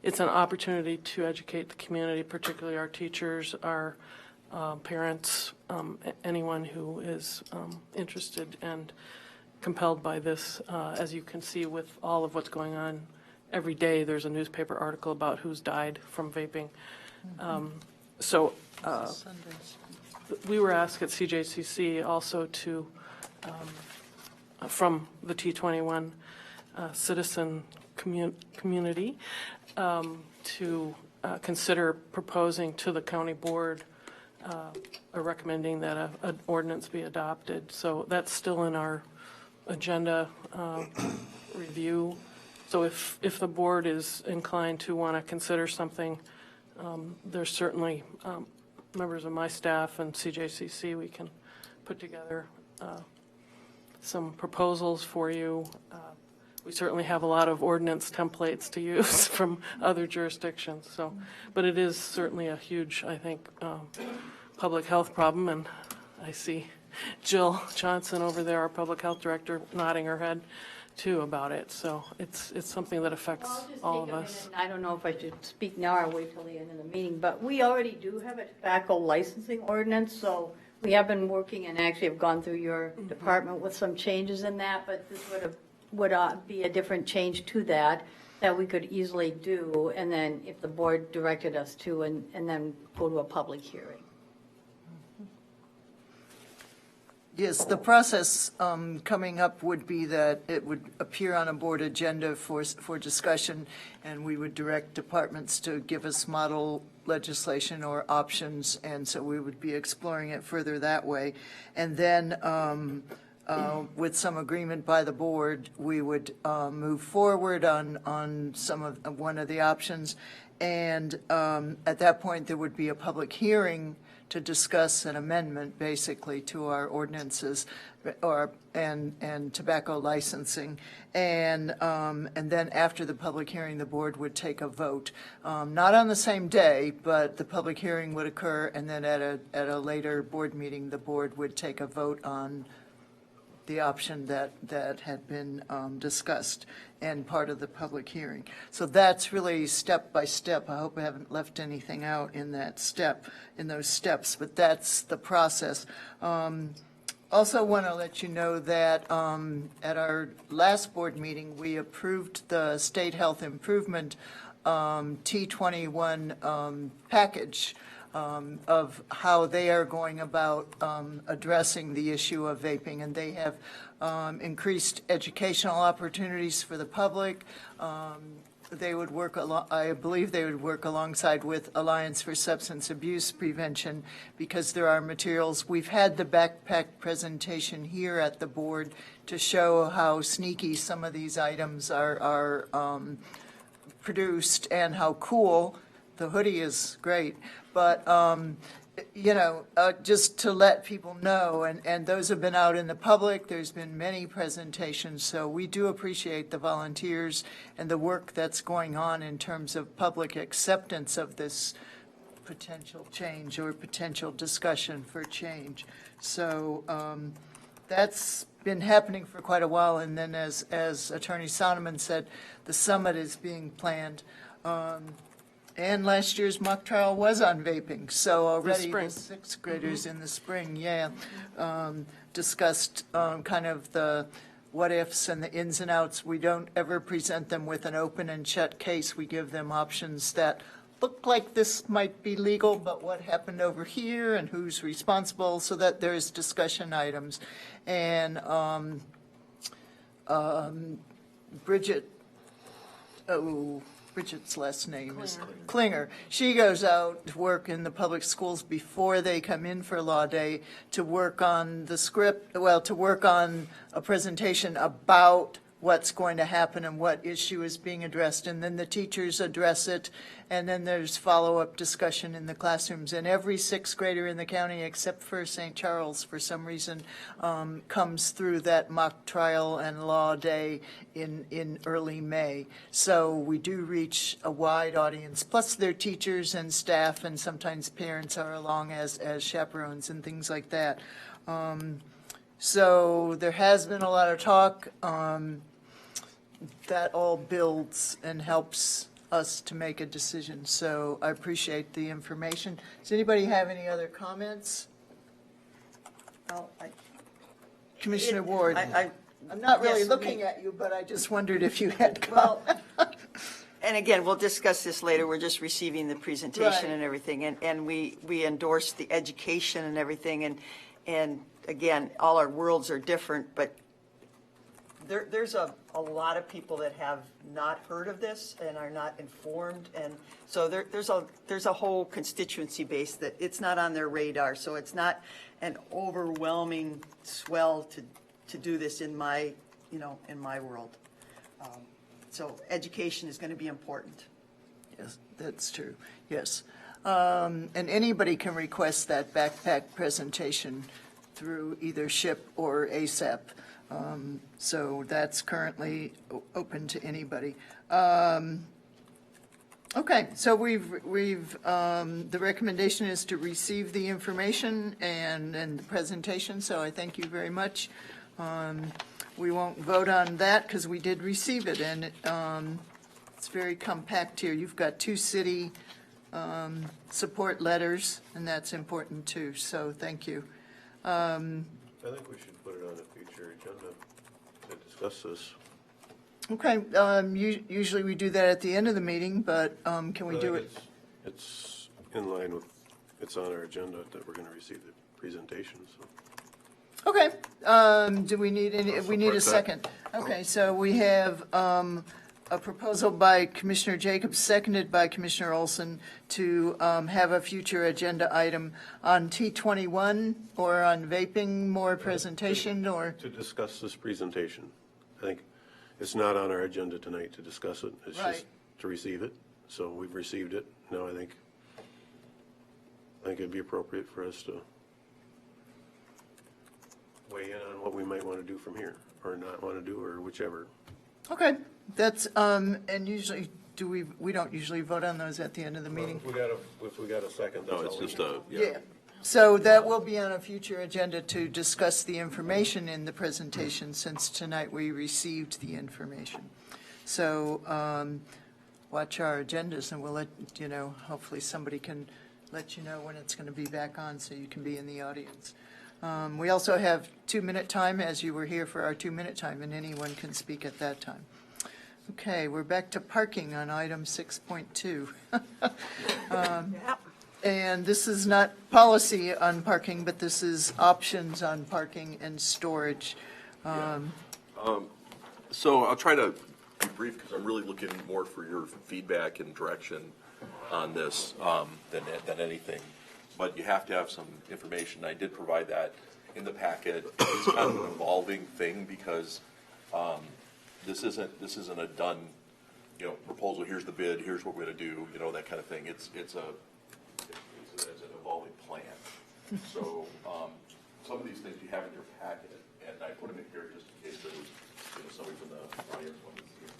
it's an opportunity to educate the community, particularly our teachers, our parents, anyone who is interested and compelled by this. As you can see with all of what's going on, every day there's a newspaper article about who's died from vaping. We were asked at CJCC also to, from the T21 citizen community, to consider proposing to the county board or recommending that an ordinance be adopted. So that's still in our agenda review. So if the board is inclined to want to consider something, there's certainly members of my staff and CJCC, we can put together some proposals for you. We certainly have a lot of ordinance templates to use from other jurisdictions. So, but it is certainly a huge, I think, public health problem. And I see Jill Johnson over there, our public health director, nodding her head too about it. So it's something that affects all of us. I don't know if I should speak now or wait till the end of the meeting, but we already do have a tobacco licensing ordinance, so we have been working and actually have gone through your department with some changes in that, but this would be a different change to that we could easily do, and then if the board directed us to, and then go to a public hearing. Yes, the process coming up would be that it would appear on a board agenda for discussion, and we would direct departments to give us model legislation or options, and so we would be exploring it further that way. And then with some agreement by the board, we would move forward on one of the options, and at that point, there would be a public hearing to discuss an amendment, basically, to our ordinances and tobacco licensing. And then after the public hearing, the board would take a vote. Not on the same day, but the public hearing would occur, and then at a later board meeting, the board would take a vote on the option that had been discussed and part of the public hearing. So that's really step by step. I hope I haven't left anything out in those steps, but that's the process. Also want to let you know that at our last board meeting, we approved the State Health Improvement T21 package of how they are going about addressing the issue of vaping, and they have increased educational opportunities for the public, they would work, I believe they would work alongside with Alliance for Substance Abuse Prevention, because there are materials. We've had the backpack presentation here at the board to show how sneaky some of these items are produced and how cool. The hoodie is great, but, just to let people know, and those have been out in the public, there's been many presentations, so we do appreciate the volunteers and the work that's going on in terms of public acceptance of this potential change or potential discussion for change. So that's been happening for quite a while, and then as Attorney Sonneman said, the summit is being planned. And last year's mock trial was on vaping, so already the sixth graders in the spring, discussed kind of the what-ifs and the ins and outs. We don't ever present them with an open and shut case. We give them options that look like this might be legal, but what happened over here and who's responsible, so that there's discussion items. And Bridget's last name is Klinger. She goes out to work in the public schools before they come in for Law Day to work on the script, to work on a presentation about what's going to happen and what issue is being addressed, and then the teachers address it, and then there's follow-up discussion in the classrooms. And every sixth grader in the county, except for St. Charles, for some reason, comes through that mock trial and Law Day in early May. So we do reach a wide audience, plus their teachers and staff, and sometimes parents are along as chaperones and things like that. So there has been a lot of talk. That all builds and helps us to make a decision. So I appreciate the information. Does anybody have any other comments? Well, Commissioner Ward, I'm not really yes, looking at you, but I just wondered if you had comments. And again, we'll discuss this later. We're just receiving the presentation Right. and everything. And we endorse the education and everything. And again, all our worlds are different, but there's a lot of people that have not heard of this and are not informed. And so there's a whole constituency base that it's not on their radar. So it's not an overwhelming swell to do this in my world. So education is going to be important. Yes, that's true, yes. And anybody can request that backpack presentation through either SHIP or ASAP. So that's currently open to anybody. Okay, so the recommendation is to receive the information and the presentation, so I thank you very much. We won't vote on that because we did receive it, and it's very compact here. You've got 2 city support letters, and that's important too, so thank you. I think we should put it on a future agenda to discuss this. Okay, usually we do that at the end of the meeting, but can we do it? It's in line with, it's on our agenda that we're going to receive the presentation, so. Okay, do we need any, we need a second. Okay, so we have a proposal by Commissioner Jacobs, seconded by Commissioner Olson, to have a future agenda item on T21 or on vaping, more presentation, or? To discuss this presentation. I think it's not on our agenda tonight to discuss it. It's Right. just to receive it. So we've received it. Now I think it'd be appropriate for us to weigh in on what we might want to do from here, or not want to do, or whichever. Okay, that's, and usually, we don't usually vote on those at the end of the meeting? If we got a second, that's No, all it's we just need. a, yeah. So that will be on a future agenda to discuss the information in the presentation, since tonight we received the information. So watch our agendas, and we'll let you know, hopefully somebody can let you know when it's going to be back on, so you can be in the audience. We also have 2-minute time, as you were here for our 2-minute time, and anyone can speak at that time. Okay, we're back to parking on item 6.2. And this is not policy on parking, but this is options on parking and storage. So I'll try to be brief because I'm really looking more for your feedback and direction on this than anything. But you have to have some information. I did provide that in the packet. It's kind of an evolving thing because this isn't a done, proposal. Here's the bid. Here's what we're going to do. That kind of thing. It's an evolving plan. So some of these things you have in your packet, and I put them in here just in case there's somebody from the audience wanted to see them.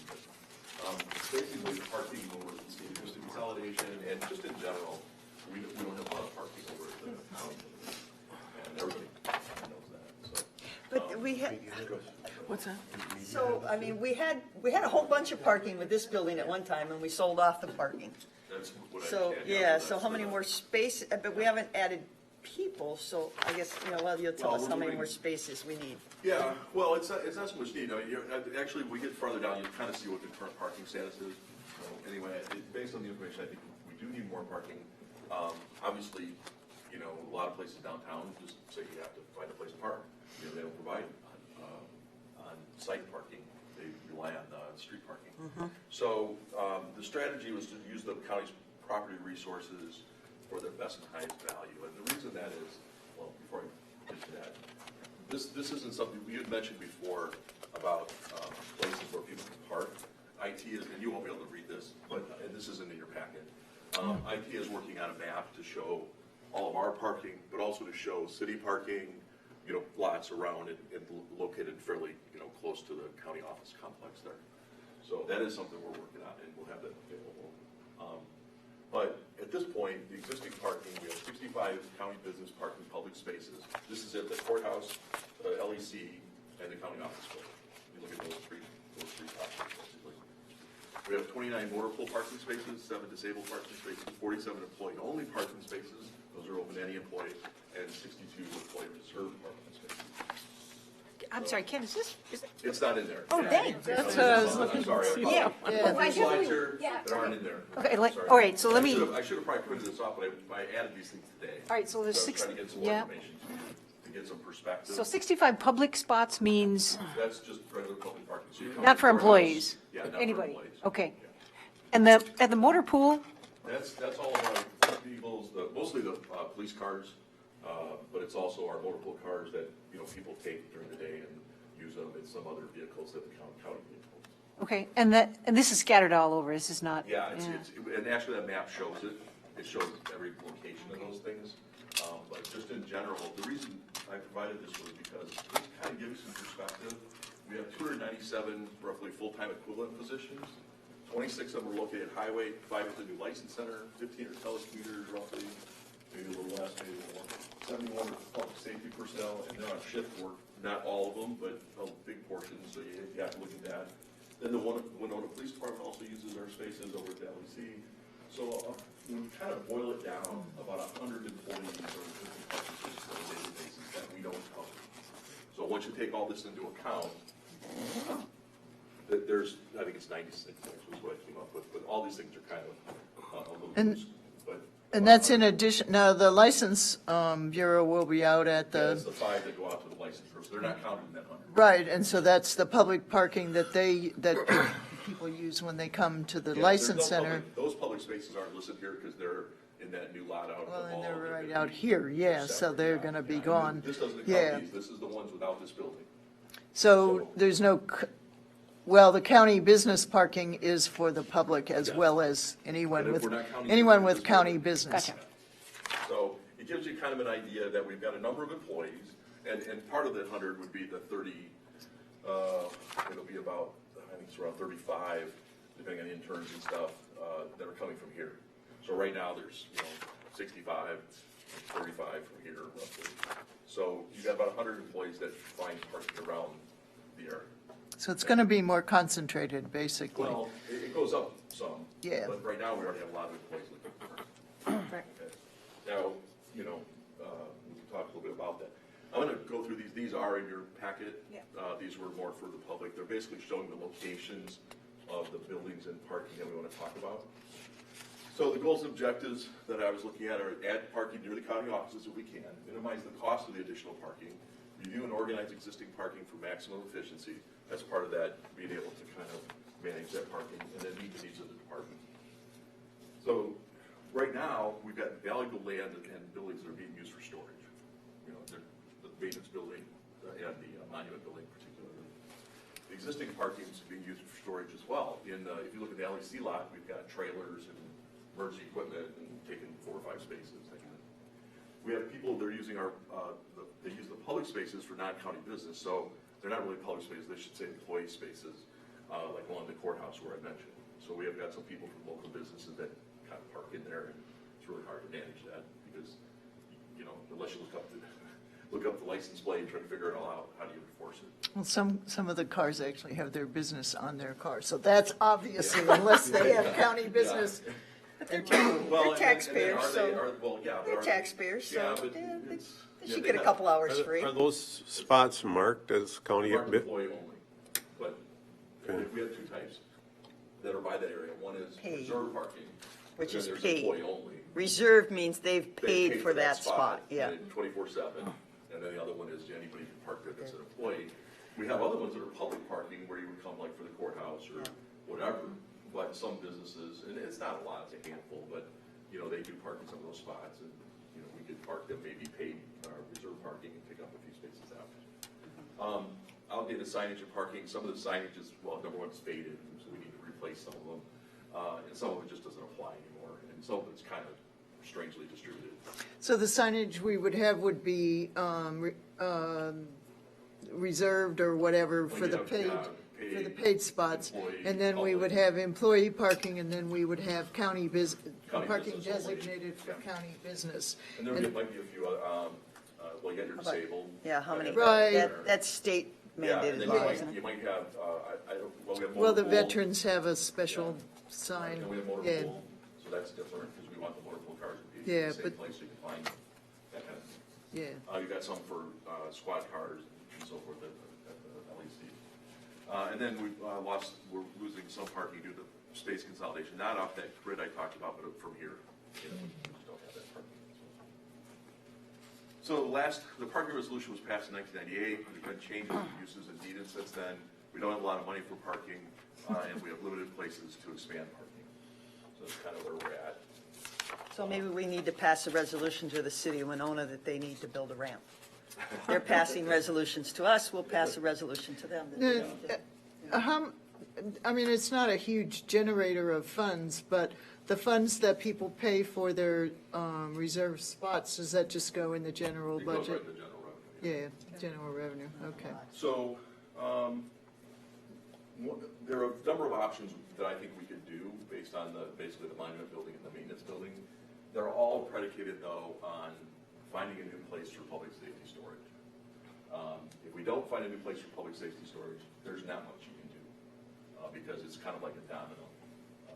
Basically, the parking over just the consolidation and just in general, we don't have a lot of parking over at the county, and everybody knows that. So, But we had, What's that? so, I mean, we had a whole bunch of parking with this building at one time, and we sold off the parking. that's what So, I yeah, so how many more space, but we haven't added people, so I guess, you'll tell us how many more spaces we need. Yeah, well, it's not so much need. I mean, actually, we get farther down, you kind of see what the current parking status is. So anyway, based on the information, I think we do need more parking. Obviously, a lot of places downtown just say you have to find a place to park. They don't provide on-site parking. They rely on street parking. So the strategy was to use the county's property resources for their best and highest value. And the reason that is, well, before I get to that, this isn't something we had mentioned before about places where people can park. IT is, and you won't be able to read this, but and this isn't in your packet. IT is working on a map to show all of our parking, but also to show city parking, lots around and located fairly, close to the county office complex there. So that is something we're working on, and we'll have that available. But at this point, the existing parking, we have 65 county business parking public spaces. This is at the courthouse, LEC, and the county office building. You look at those three properties, basically. We have 29 motor pool parking spaces, 7 disabled parking spaces, 47 employee-only parking spaces. Those are open to any employee, and 62 employee-reserved parking spaces. I'm sorry, Ken, is it? It's not in there. Oh, dang. That's what I was I'm sorry. Yeah. I have slides here that aren't in there. Okay, Sorry. all right, so let me, I should have probably printed this off, but I added these things today. all right, so there's I was six, trying to get some more yeah. information to get some perspective. So 65 public spots means That's just regular public parking. So you come not to for the courthouse- employees? Yeah, not for Anybody? employees. Okay. Yeah. And at the motor pool, That's all of our vehicles, mostly the police cars, but it's also our motor pool cars that, people take during the day and use them in some other vehicles that the county vehicles. okay, and this is scattered all over, this is not. Yeah, and actually that map shows it. It shows every location of those things. But just in general, the reason I provided this was because it kind of gives some perspective. We have 297 roughly full-time equivalent positions. 26 of them are located at Highway, 5 at the new license center, 15 are telecommuters roughly, maybe a little less, maybe more. 71 are public safety personnel, and they're on shift work. Not all of them, but a big portion, so you have to look at that. Then the Winona Police Department also uses our spaces over at the LEC. So when you kind of boil it down, about 100 employees are on a daily basis that we don't cover. So once you take all this into account, there's, I think it's 96 was what I came up with, but all these things are kind of a little loose. And that's in addition, now the license bureau will be out at That's the, the 5 that go out to the license groups. They're not counted in that 100. right, and so that's the public parking that people use when they come to the Yeah, license there's no center. public- Those public spaces aren't listed here because they're in that new lot out. Well, of the and mall. they're right out here, yeah, so separate, they're yeah, gonna be yeah. gone. This doesn't Yeah. count these. This is the ones without this building. So there's no, well, the county business parking is for the public as Yes. well as And anyone if with, we're not counting anyone the with business county building. business. Gotcha. So it gives you kind of an idea that we've got a number of employees, and part of that 100 would be the 30, it'll be about, I think it's around 35, depending on interns and stuff, that are coming from here. So right now, there's, 65, 35 from here roughly. So you've got about 100 employees that find parking around the area. So it's going to be more concentrated, basically. Well, it goes up some. Yeah. But right now, we already have a lot of employees looking for parking. Right. Okay. Now, we can talk a little bit about that. I'm going to go through these. These are in your packet. Yeah. These were more for the public. They're basically showing the locations of the buildings and parking that we want to talk about. So the goals and objectives that I was looking at are add parking near the county offices if we can, minimize the cost of the additional parking, review and organize existing parking for maximum efficiency. That's part of that, being able to kind of manage that parking, and then meet the needs of the department. So, right now, we've got valuable land and buildings that are being used for storage. You know, the maintenance building and the monument building in particular. The existing parking is being used for storage as well. If you look at the LEC lot, we've got trailers and emergency equipment and taking 4 or 5 spaces. We have people that are using they use the public spaces for non-county business, so they're not really public spaces, they should say employee spaces, like along the courthouse where I mentioned. So we have got some people from local businesses that kind of park in there, and it's really hard to manage that because, you know, unless you look up the license plate and try to figure it all out, how do you enforce it? Well, some of the cars actually have their business on their car, so that's obviously, unless they have county business. They're Well, taxpayers, and so, they're taxpayers, Yeah, so but they it's. should get a couple hours Are free. are those spots marked as county? Marked employee only, but we have 2 types that are by that area. One is Paid. reserve parking. Which and is there's paid. employee only. Reserve means they've They paid for that spot, yeah. 24/7, and then the other one is anybody can park there that's an employee. We have other ones that are public parking where you would come like for the courthouse or whatever, but some businesses, and it's not a lot, it's a handful, but, you know, they do park in some of those spots, and, you know, we could park them, maybe pay reserve parking and pick up a few spaces out. Outdated signage and parking, some of the signage is, well, number one, it's faded, so we need to replace some of them, and some of it just doesn't apply anymore, and some of it's kind of strangely distributed. So the signage we would have would be reserved or whatever for Well, the you have, paid spots. employee, And then we would public. have employee parking, and then we would have County parking business only. designated for Yeah. county business. And there might be a few, well, you got your disabled. Yeah, how many? Right. That's state Yeah, and mandated then law, isn't you it? might have, I don't, well, we have motor Well, the pool. veterans have a special sign. And we have motor Yeah. pool, so that's different, because we want the motor pool cars to be Yeah, in the same but- place you can find that kind of thing. Yeah. You got some for squad cars and so forth at the LEC. And then we're losing some parking due to space consolidation, not off that grid I talked about, but from here. You know, we just don't have that parking. So the parking resolution was passed in 1998. There's been changes in uses and needed since then. We don't have a lot of money for parking, and we have limited places to expand parking. So that's kind of where we're at. So maybe we need to pass a resolution to the city of Winona that they need to build a ramp. They're passing resolutions to us, we'll pass a resolution to them. that they need to- I mean, it's not a huge generator of funds, but the funds that people pay for their reserved spots, does that just go in the general It goes budget? right to general revenue. Yeah, general revenue, okay. So, there are a number of options that I think we could do based on basically the monument building and the maintenance building. They're all predicated, though, on finding a new place for public safety storage. If we don't find a new place for public safety storage, there's not much you can do, because it's kind of like a domino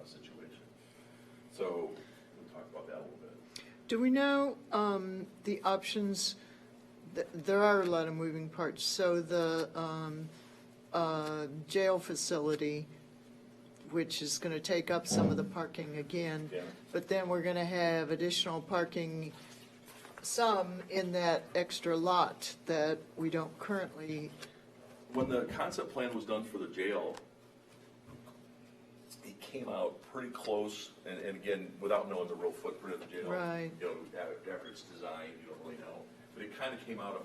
situation. So, we'll talk about that a little bit. Do we know the options? There are a lot of moving parts. So the jail facility, which is going to take up some of the parking again, Yeah. but then we're going to have additional parking, some in that extra lot that we don't currently. When the concept plan was done for the jail, it came out pretty close, and again, without knowing the real footprint of the jail. Right. You know, after it's designed, you don't really know. But it kind of came out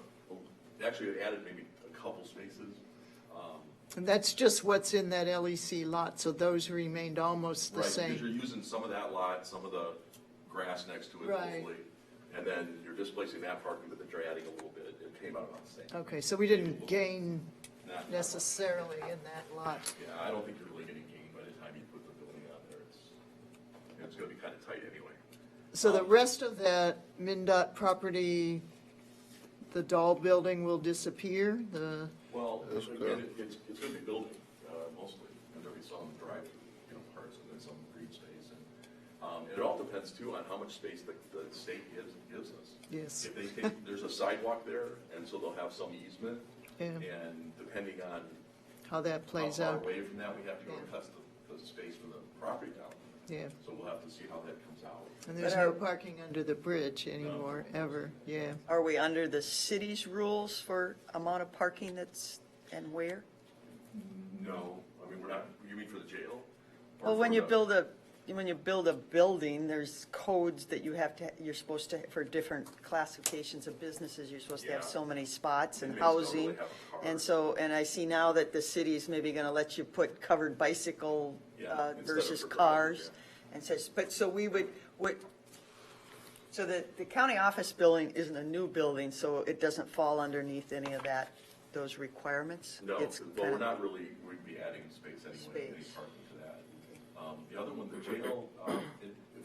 actually it added maybe a couple spaces. And that's just what's in that LEC lot, so those remained almost the Right, because same. you're using some of that lot, some of the grass next to it, Right. hopefully. And then you're displacing that parking, but then you're adding a little bit. It came out about the same. Okay, so we didn't gain Not much. necessarily in that lot. Yeah, I don't think you're really getting gain by the time you put the building on there. It's going to be kind of tight anyway. So the rest of that MnDOT property, the Dahl building will disappear, Well, again, it's going to be building, mostly, and there'll be some drive-through, parts, and then some green space. And it all depends, too, on how much space the state gives us. yes. If they take, there's a sidewalk there, and so they'll have some easement, Yeah, and depending on how that how plays far out, away from that, we have to go Yeah. and cut the space for the property down. yeah. So we'll have to see how that comes out. And there's But no are- parking under the bridge anymore, ever, yeah. Are we under the city's rules for amount of parking that's, and where? No, I mean, we're not, you mean for the jail? Or Well, for when you the- build a building, there's codes that you're supposed to, for different classifications of businesses, you're supposed to have Yeah. so many spots and Inmates don't housing. really have a card. And so, and I see now that the city's maybe gonna let you put covered bicycle Yeah, instead of versus for cars. drivers, And says, but, so we would, so the county office building isn't a new building, so it doesn't fall underneath any of those requirements? No, It's well, kind we're of- not really, we'd be adding space anyway, any Space. parking to that. The other one, the jail,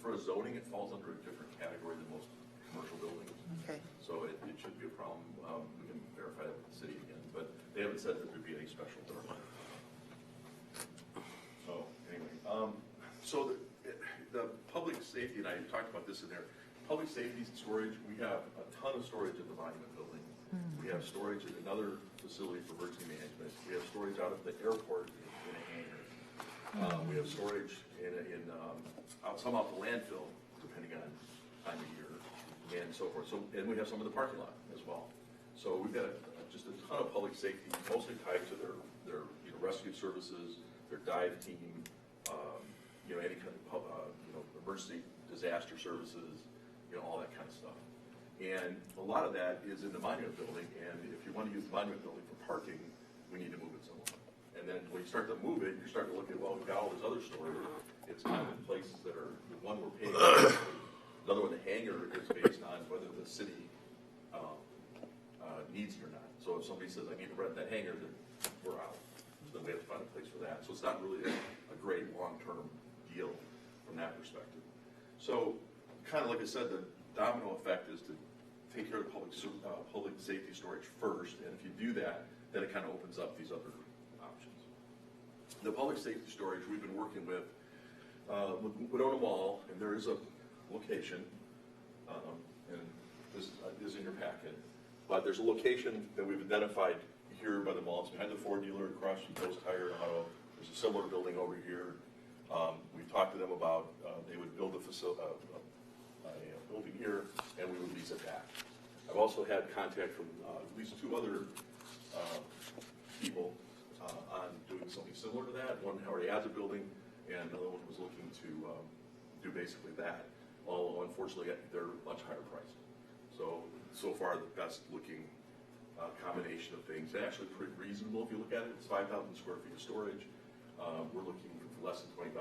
for zoning, it falls under a different category than most commercial buildings. Okay. So it shouldn't be a problem. We can verify that with the city again, but they haven't said that there'd be any special permit. So, anyway, so the public safety, and I talked about this in there, public safety storage, we have a ton of storage at the monument building. We have storage at another facility for emergency management. We have storage out at the airport in a hangar. We have storage some out the landfill, depending on time of year, and so forth. So, and we have some in the parking lot as well. So we've got just a ton of public safety, mostly tied to their rescue services, their dive team, any kind of emergency disaster services, all that kind of stuff. And a lot of that is in the monument building. And if you want to use the monument building for parking, we need to move it somewhere. And then when you start to move it, you're starting to look at, well, we've got all this other storage. It's kind of in places that are, the one we're paying, another one, the hangar is based on whether the city needs it or not. So if somebody says, I need to rent that hangar, then we're out. So then we have to find a place for that. So it's not really a great long-term deal from that perspective. So kind of like I said, the domino effect is to take care of public safety storage first. And if you do that, then it kind of opens up these other options. The public safety storage, we've been working with Winona Mall, and there is a location, and this is in your packet, but there's a location that we've identified here by the mall. It's behind the Ford dealer, across from Coast Tire and Auto. There's a similar building over here. We've talked to them about they would build a building here, and we would lease it back. I've also had contact from at least two other people on doing something similar to that. One already has a building, and another one was looking to do basically that. Although unfortunately, they're much higher priced. So far, the best looking combination of things. They're actually pretty reasonable if you look at it. It's 5,000 square feet of storage. We're looking for less than $20,000 a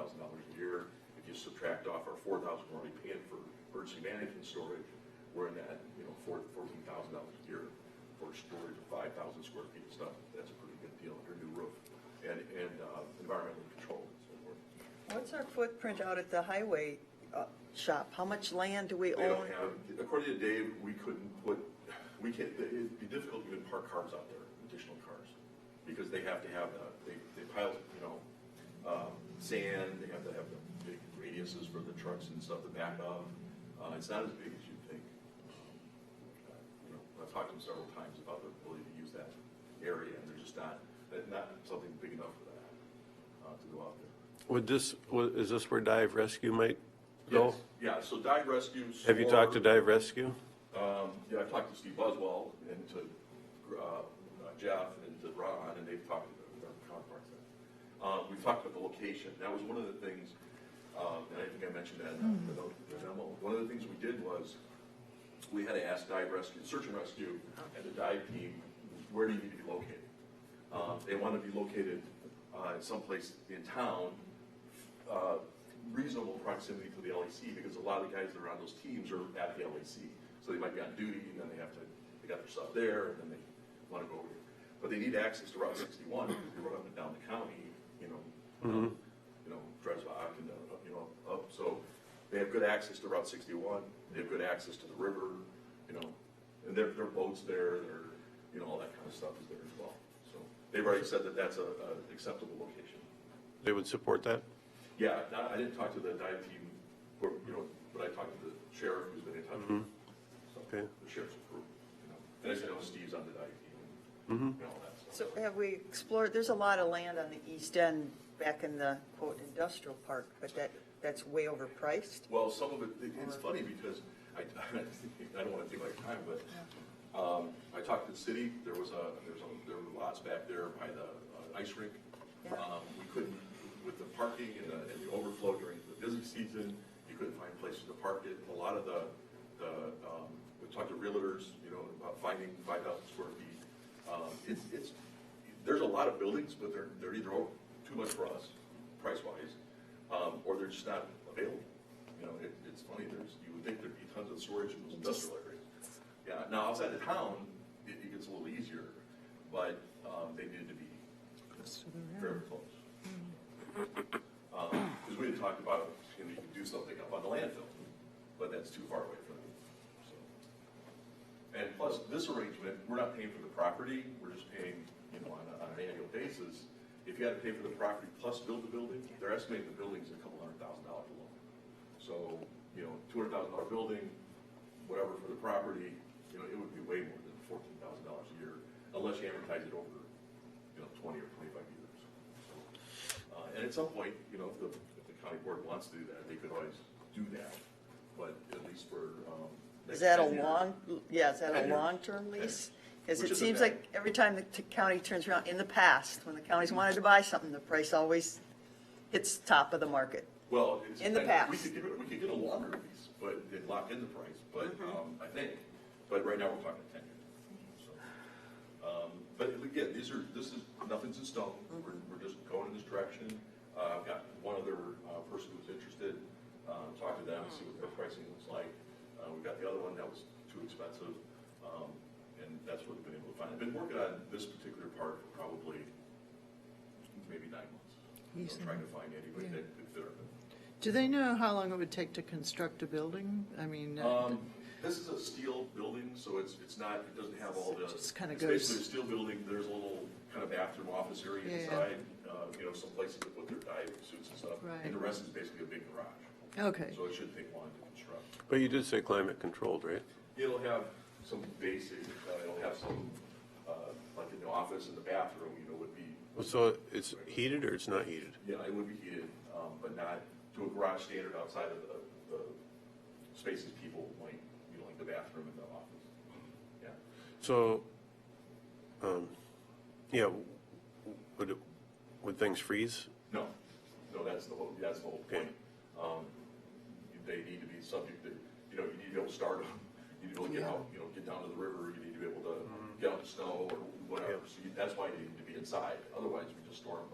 year. If you subtract off our $4,000 we're already paying for emergency management storage, we're in that $14,000 a year for storage of 5,000 square feet of stuff. That's a pretty good deal under new roof and environmentally controlled and so forth. What's our footprint out at the highway shop? How much land do we They own? don't have, according to Dave, it'd be difficult to even park cars out there, additional cars, because they have to have they pile, sand, they have to have the big radiuses for the trucks and stuff to back up. It's not as big as you'd think. I've talked to them several times about their ability to use that area, and they're just not something big enough for that, to go out there. Is this where dive rescue might go? Yes. Yeah, so dive rescues. Have you talked to dive rescue? Yeah, I've talked to Steve Buswell and to Jeff and to Ron, and they've talked to their counterparts there. We've talked about the location. That was one of the things, and I think I mentioned that in the memo. One of the things we did was we had to ask dive rescue, search and rescue, and the dive team, where do you need to be located? They want to be located in someplace in town, reasonable proximity to the LAC, because a lot of the guys that are on those teams are at the LAC. So they might be on duty, and then they got their stuff there, and then they want to go over here. But they need access to Route 61, because they run up and down the county, Dresbach and, up. So they have good access to Route 61, they have good access to the river, and their boats there, all that kind of stuff is there as well. So they've already said that that's an acceptable location. They would support that? Yeah, I didn't talk to the dive team, but I talked to the sheriff who's been in touch with them. So Okay. the sheriff's approved, And as you know, Steve's on the dive team and all that stuff. So have we explored, there's a lot of land on the east end back in the quote industrial park, but that's way overpriced? Well, some of it's funny because I don't want to take my time, but I talked to the city. There were lots back there by the ice rink. Yeah. We couldn't, with the parking and the overflow during the busy season, you couldn't find places to park it. A lot of we talked to realtors, about finding 5,000 square feet. There's a lot of buildings, but they're either too much for us, price-wise, or they're just not available. It's funny, you would think there'd be tons of storage in those industrial areas. Yeah, now outside of town, it gets a little easier, but they need to be very close. Because we had talked about, you could do something up on the landfill, but that's too far away from them. So. And plus, this arrangement, we're not paying for the property, we're just paying, on an annual basis. If you had to pay for the property plus build the building, they're estimating the building's a couple $100,000 alone. So, $200,000 building, whatever for the property, it would be way more than $14,000 a year, unless you amortize it over, 20 or 25 years. So, and at some point, if the county board wants to do that, they could always do that, but at least for, Is that a 10 years. is that a 10 years. long-term lease? Because Which it isn't seems bad. like every time the county turns around, in the past, when the counties wanted to buy something, the price always hits top of the market. Well, In the we past. could get a longer lease, but it'd lock in the price, but, I think, but right now we're talking 10 years. So, but again, nothing's in stone, we're just going in this direction. I've got one other person who's interested, talk to them, see what their pricing looks like. We've got the other one that was too expensive, and that's what we've been able to find. I've been working on this particular part for probably maybe 9 months. Trying to find anybody that could fit our bill. Do they know how long it would take to construct a building? I mean, This is a steel building, so it doesn't have all the. Just kinda it's goes- basically a steel building. There's a little kind of bathroom office area Yeah. inside. Some places to put their diving suits and stuff. Right. And the rest is basically a big garage. okay. So it shouldn't take long to construct. But you did say climate controlled, right? It'll have some basic. It'll have some like in the office and the bathroom. Would be. So it's heated or it's not heated? Yeah, it would be heated, but not to a garage standard outside of the spaces people like, like the bathroom and the office. Yeah. So, yeah, would things freeze? No, that's the whole point. They need to be subject to, you need to be able to start them. You need to be able to get out, get down to the river. You need to be able to get out in the snow or whatever. So that's why you need to be inside. Otherwise, we just store them.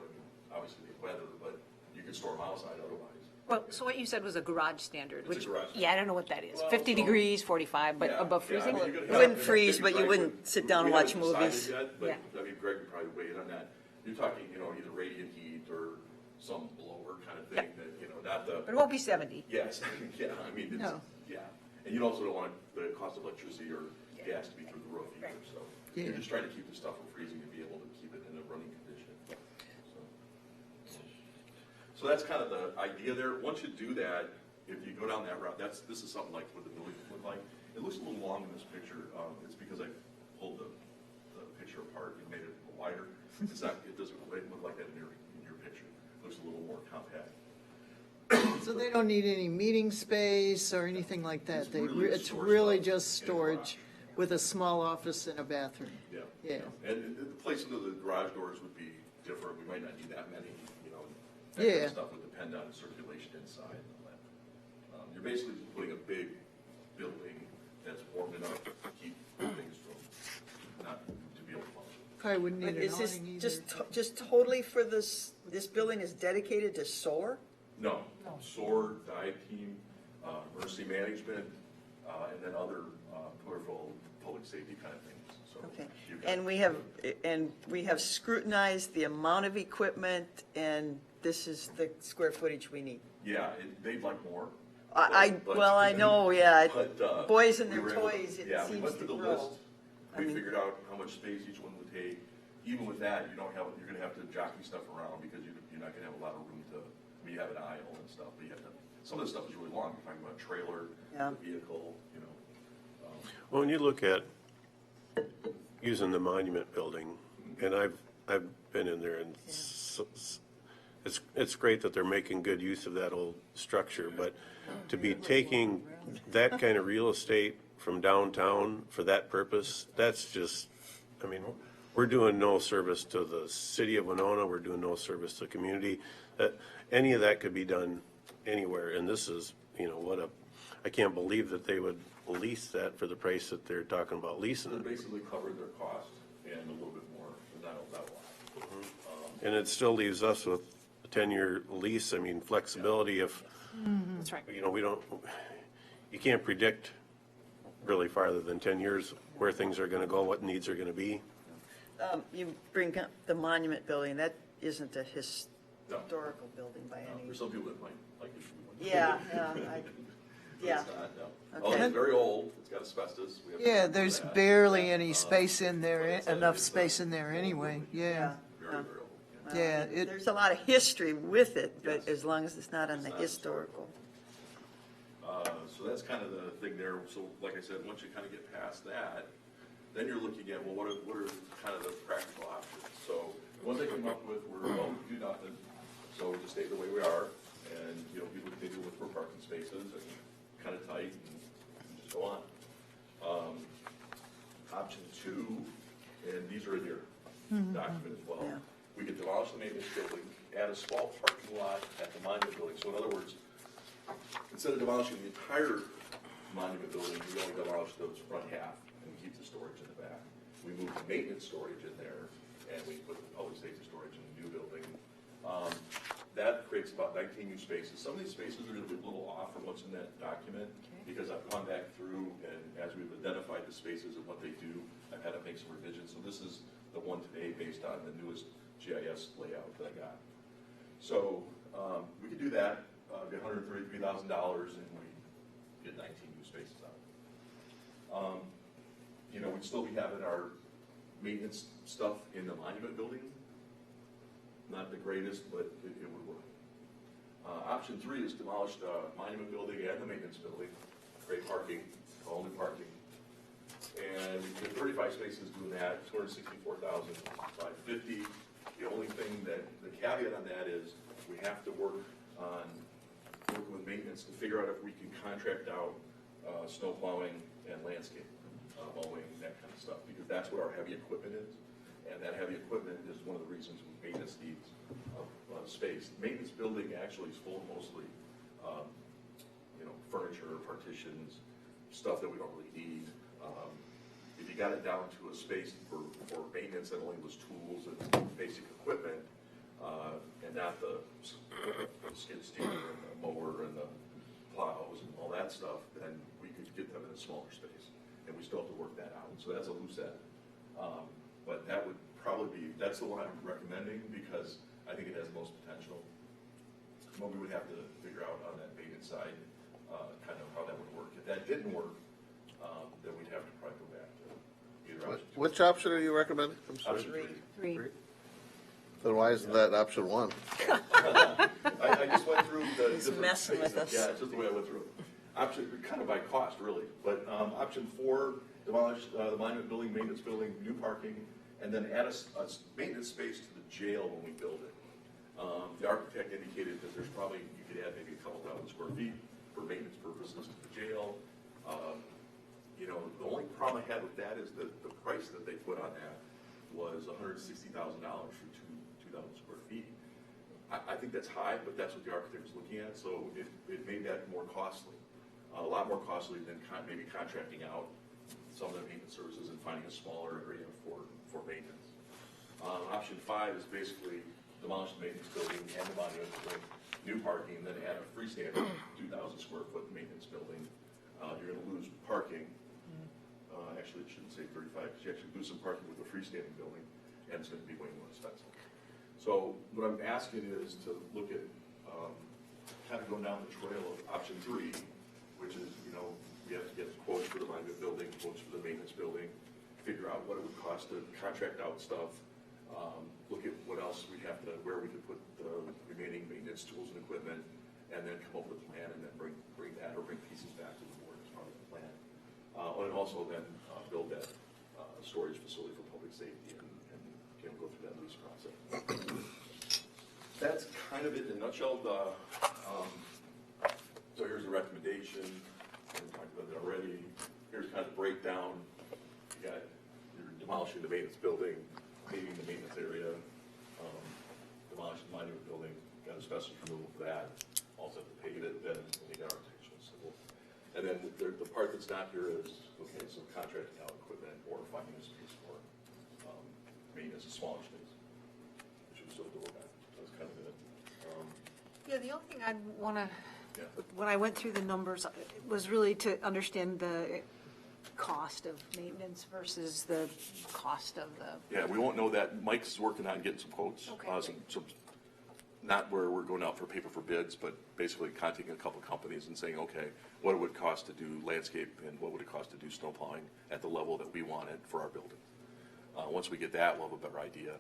Obviously, the weather, but you can store them outside otherwise. Well, so what you said was a garage standard, It's a which, garage yeah, I don't know what that is. Well, 50 so- degrees, 45, but Yeah, above yeah, I freezing? mean, you're It gonna- wouldn't yeah, freeze, but you Greg wouldn't would- sit down and we watch haven't decided movies. yet, but, Yeah. Greg would probably weigh in on that. You're talking, either radiant heat or some blower kind of thing that, not the. But it won't be 70. Yes, yeah, I mean, it's, No. yeah. And you also don't want the cost of electricity or gas to be through the roof either, so. You're Yeah. just trying to keep the stuff from freezing and be able to keep it in a running condition. So that's kind of the idea there. Once you do that, if you go down that route, this is something like what the building would look like. It looks a little long in this picture. It's because I pulled the picture apart and made it wider. It doesn't quite look like that in your picture. It looks a little more compact. So they don't need any meeting space or anything like that? It's really It's store really stuff just in a storage with a small office and a bathroom? Yeah. Yeah. And the placement of the garage doors would be different. We might not need that many, that kind Yeah. of stuff would depend on circulation inside and all that. You're basically just putting a big building that's warm enough to keep things from not to be able to function. Probably wouldn't But need an is this awning either. just totally for this building is dedicated to solar? No, SOAR, dive team, emergency management, and then other peripheral public safety kind of things. So Okay. you've got- And we have scrutinized the amount of equipment, and this is the square footage we need. Yeah, they'd like more. Well, I know, yeah. But, Boys and we their were able to- toys, it yeah, we seems went to through the grow. list. We figured out how much space each one would take. Even with that, you're gonna have to jockey stuff around because you're not gonna have a lot of room you have an aisle and stuff, but you have to, some of the stuff is really long. You're talking about a trailer, Yeah. a vehicle, Well, when you look at using the monument building, and I've been in there, and it's great that they're making good use of that old structure, but to be taking that kind of real estate from downtown for that purpose, that's just, I mean, we're doing no service to the city of Winona, we're doing no service to the community. Any of that could be done anywhere, and this is, I can't believe that they would lease that for the price that they're talking about leasing They it. basically covered their cost and a little bit more, but not a lot. And it still leaves us with a 10-year lease, I mean, flexibility if, That's right. you can't predict really farther than 10 years where things are gonna go, what needs are gonna be. You bring up the monument building, that isn't a historical building by any. For some people, it might like it. Yeah, But yeah. it's not, no. Okay. Oh, it's very old, it's got asbestos. We have to Yeah, remember there's that. barely any space in but there, it's enough space in there anyway, yeah. Very, very old. Yeah, There's a lot of history with it, but Yes. as long as it's not on the It's not historical. So that's kind of the thing there. So like I said, once you kind of get past that, then you're looking at, well, what are kind of the practical options? So one they came up with were, well, we do nothing, so we just stay the way we are, and, people continue to look for parking spaces and kind of tight and just go on. Option two, and these are in your document as well. Yeah. We could demolish the maintenance building, add a small parking lot at the monument building. So in other words, instead of demolishing the entire monument building, we only demolish those front half and keep the storage in the back. We move the maintenance storage in there, and we put the public safety storage in the new building. That creates about 19 new spaces. Some of these spaces are going to be a little off from what's in that document, because I've gone back through, and as we've identified the spaces and what they do, I've had to make some revisions. So this is the one today based on the newest GIS layout that I got. So we could do that. Get $133,000 and we get 19 new spaces out. We'd still be having our maintenance stuff in the monument building. Not the greatest, but it would work. Option three is demolish the monument building and the maintenance building, great parking, all new parking. And we get 35 spaces doing that, $264,550. The only thing the caveat on that is we have to work with maintenance to figure out if we can contract out snow plowing and landscape, mowing, that kind of stuff, because that's what our heavy equipment is. And that heavy equipment is one of the reasons maintenance needs space. Maintenance building actually is full of mostly, furniture, partitions, stuff that we don't really need. If you got it down to a space for maintenance that only was tools and basic equipment, and not the skid steer and the mower and the plows and all that stuff, then we could get them in a smaller space. And we still have to work that out. So that's a loose end. But that would probably that's the one I'm recommending because I think it has the most potential. What we would have to figure out on that maintenance side, kind of how that would work. If that didn't work, then we'd have to probably go back to either option two. Which option are you recommending? I'm sorry. Option three. Then why isn't that option one? I just went through the He's different messing with phases. us. Yeah, it's just the way I went through it. Option, kind of by cost, really. But option four, demolish the monument building, maintenance building, new parking, and then add a maintenance space to the jail when we build it. The architect indicated that there's probably, you could add maybe a couple thousand square feet for maintenance purposes to the jail. The only problem I had with that is the price that they put on that was $160,000 for 2,000 square feet. I think that's high, but that's what the architect was looking at, so it made that more costly. A lot more costly than maybe contracting out some of the maintenance services and finding a smaller area for maintenance. Option five is basically demolish the maintenance building and the monument building, new parking, then add a freestanding 2,000 square foot maintenance building. You're going to lose parking. Actually, it shouldn't say 35, because you actually lose some parking with a freestanding building, and it's going to be way more expensive. So what I'm asking is to look at, kind of going down the trail of option three, which is, we have to get quotes for the monument building, quotes for the maintenance building, figure out what it would cost to contract out stuff, look at what else we have to, where we could put the remaining maintenance tools and equipment, and then come up with a plan and then bring that or bring pieces back to the board as part of the plan. And also then build that storage facility for public safety and go through that lease process. That's kind of it in a nutshell. So here's a recommendation. We talked about it already. Here's kind of the breakdown. You're demolishing the maintenance building, paving the maintenance area, demolish the monument building, got asbestos removal for that, also have to pave it, then we got architectural civil. And then the part that's not here is, okay, so contracting out equipment or finding a space for maintenance, a smaller space, which we still have to work on. That's kind of it. Yeah, the only thing I'd want to, Yeah. when I went through the numbers, was really to understand the cost of maintenance versus the cost of the, Yeah, we won't know that. Mike's working on getting some quotes. Okay. Some, not where we're going out for paper for bids, but basically contacting a couple of companies and saying, okay, what it would cost to do landscape and what would it cost to do snow plowing at the level that we want it for our building. Once we get that, we'll have a better idea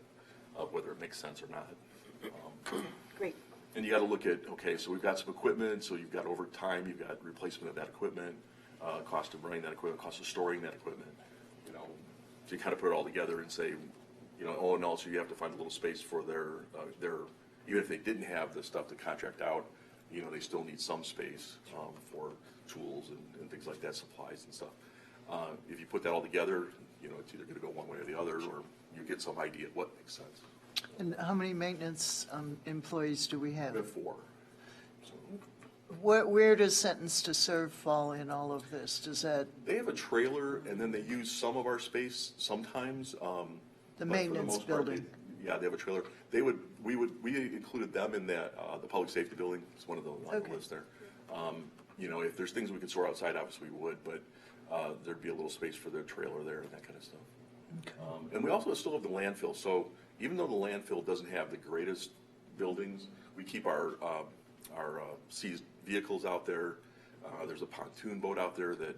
of whether it makes sense or not. great. And you got to look at, okay, so we've got some equipment, so you've got over time, you've got replacement of that equipment, cost of running that equipment, cost of storing that equipment, you know. So you kind of put it all together and say, you know, oh, and also you have to find a little space for their, even if they didn't have the stuff to contract out, you know, they still need some space for tools and things like that, supplies and stuff. If you put that all together, you know, it's either going to go one way or the other, or you get some idea of what makes sense. And how many maintenance employees do we have? We have 4. So Where does sentence to serve fall in all of this? Does that, they have a trailer, and then they use some of our space sometimes. the but for maintenance most part, building? Yeah, they have a trailer. We included them in that, the public safety building. It's one of the on the list there. You know, if there's things we could store outside, obviously we would, but there'd be a little space for their trailer there and that kind of stuff. And we also still have the landfill. So even though the landfill doesn't have the greatest buildings, we keep our seized vehicles out there. There's a pontoon boat out there that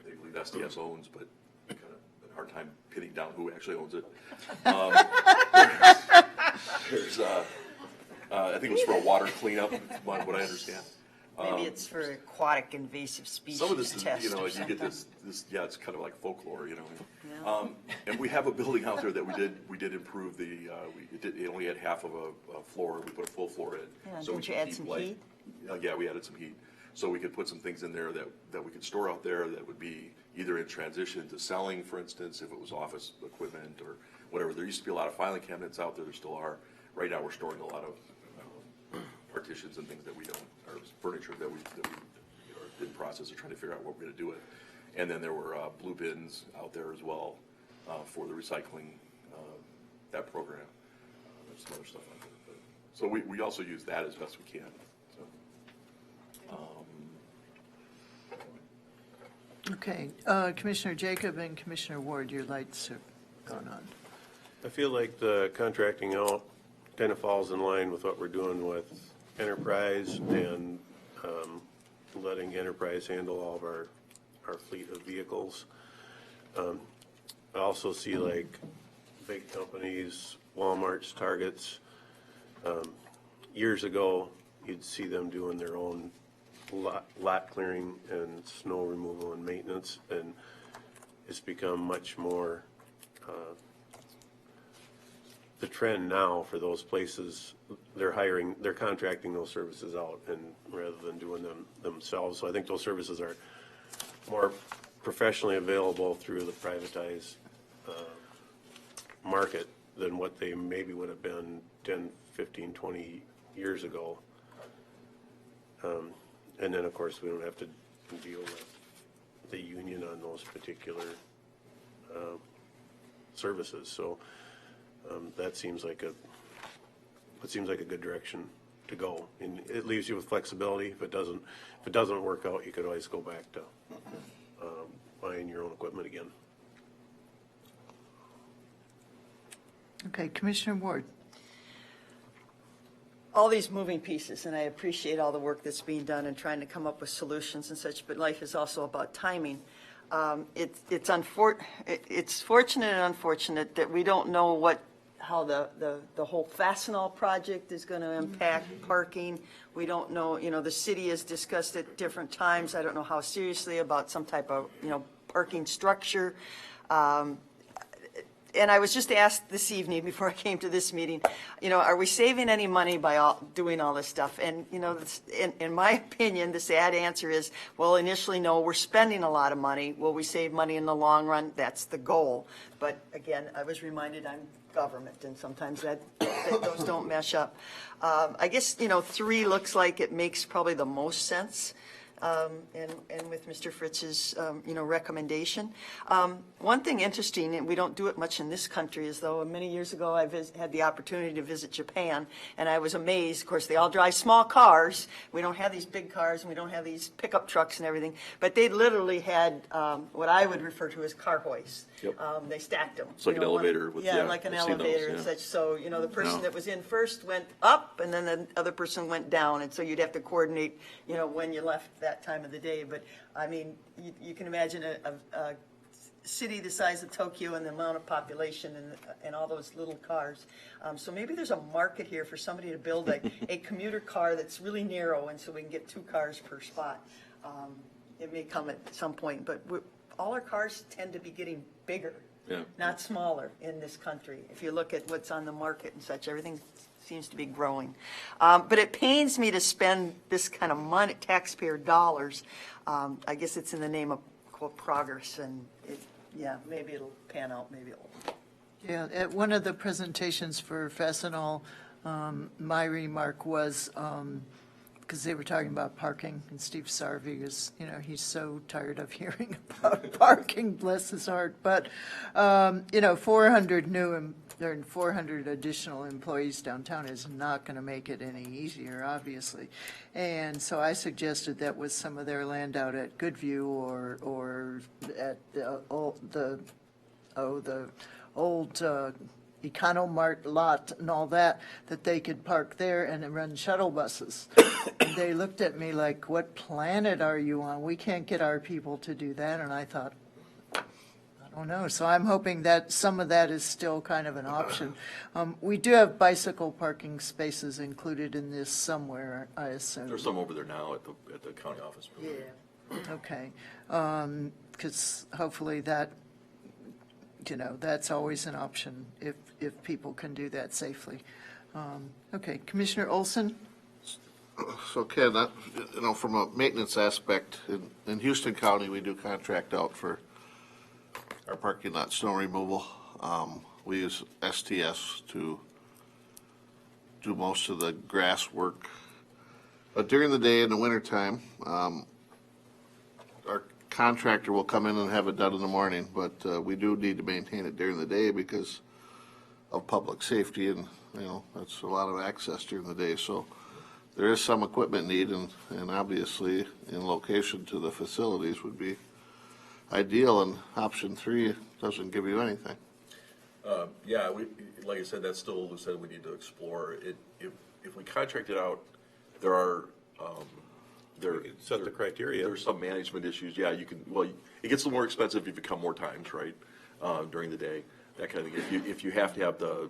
they believe SDS owns, but kind of a hard time pinning down who actually owns it. There's I think it was for a water cleanup, from what I understand. Maybe it's for aquatic invasive species Some of this is, test you know, or you get something. this, yeah, it's kind of like folklore, you know. And we have a building out there that we did improve it only had half of a floor, we put a full floor in. Yeah, So we didn't you could add keep, some like- heat? Yeah, we added some heat. So we could put some things in there that we could store out there that would be either in transition to selling, for instance, if it was office equipment or whatever. There used to be a lot of filing cabinets out there, there still are. Right now, we're storing a lot of partitions and things that we don't, or furniture that we are in process of trying to figure out what we're going to do with. And then there were blue bins out there as well for the recycling, that program. There's some other stuff like that. But, so we also use that as best we can. So, Okay, Commissioner Jacob and Commissioner Ward, your lights have gone on. I feel like the contracting out kind of falls in line with what we're doing with Enterprise and letting Enterprise handle all of our fleet of vehicles. I also see like big companies, Walmart's, Target's. Years ago, you'd see them doing their own lot clearing and snow removal and maintenance, and it's become much more the trend now for those places. They're contracting those services out and rather than doing them themselves. So I think those services are more professionally available through the privatized market than what they maybe would have been 10, 15, 20 years ago. And then, of course, we don't have to deal with the union on those particular services. So that seems like a good direction to go. And it leaves you with flexibility. If it doesn't work out, you could always go back to buying your own equipment again. Okay, Commissioner Ward. All these moving pieces, and I appreciate all the work that's being done and trying to come up with solutions and such, but life is also about timing. It's fortunate and unfortunate that we don't know how the whole Fastenal project is going to impact parking. We don't know, you know, the city has discussed at different times, I don't know how seriously, about some type of, you know, parking structure. And I was just asked this evening before I came to this meeting, are we saving any money by doing all this stuff? And, in my opinion, the sad answer is, well, initially, no, we're spending a lot of money. Will we save money in the long run? That's the goal. But again, I was reminded I'm government, and sometimes that those don't mesh up. I guess, 3 looks like it makes probably the most sense. And with Mr. Fritz's, recommendation. One thing interesting, and we don't do it much in this country, is though many years ago I had the opportunity to visit Japan, and I was amazed. Of course, they all drive small cars. We don't have these big cars, and we don't have these pickup trucks and everything. But they literally had what I would refer to as car hoists. Yep. They stacked them. It's like an elevator with- yeah, like an I've seen those, elevator and yeah. such. So, the person No. that was in first went up, and then the other person went down, and so you'd have to coordinate, when you left that time of the day. But I mean, you can imagine a city the size of Tokyo and the amount of population and all those little cars. So maybe there's a market here for somebody to build a commuter car that's really narrow, and so we can get 2 cars per spot. It may come at some point, but all our cars tend to be getting bigger, Yeah. not smaller in this country. If you look at what's on the market and such, everything seems to be growing. But it pains me to spend this kind of money, taxpayer dollars. I guess it's in the name of, quote, progress, and maybe it'll pan out, maybe it won't. Yeah, at one of the presentations for Fastenal, my remark was, because they were talking about parking, and Steve Sarvey is, he's so tired of hearing about parking, bless his heart. But, 400 additional employees downtown is not going to make it any easier, obviously. And so I suggested that with some of their land out at Goodview or at the old Economart lot and all that they could park there and then run shuttle buses. And they looked at me like, what planet are you on? We can't get our people to do that. And I thought, I don't know. So I'm hoping that some of that is still kind of an option. We do have bicycle parking spaces included in this somewhere, I assume. There's some over there now at the county office. Okay. Because hopefully that, that's always an option if people can do that safely. Okay, Commissioner Olson? So Ken, from a maintenance aspect, in Houston County, we do contract out for our parking lot snow removal. We use STS to do most of the grass work. But during the day in the wintertime, our contractor will come in and have it done in the morning, but we do need to maintain it during the day because of public safety, and, that's a lot of access during the day. So there is some equipment need, and obviously in location to the facilities would be ideal, and option 3 doesn't give you anything. Yeah, like I said, that's still we said we need to explore it. If we contract it out, there are We could set the criteria. There's some management issues. Yeah, you can. Well, it gets a little more expensive if you come more times, right? During the day, that kind of thing. If you have to have the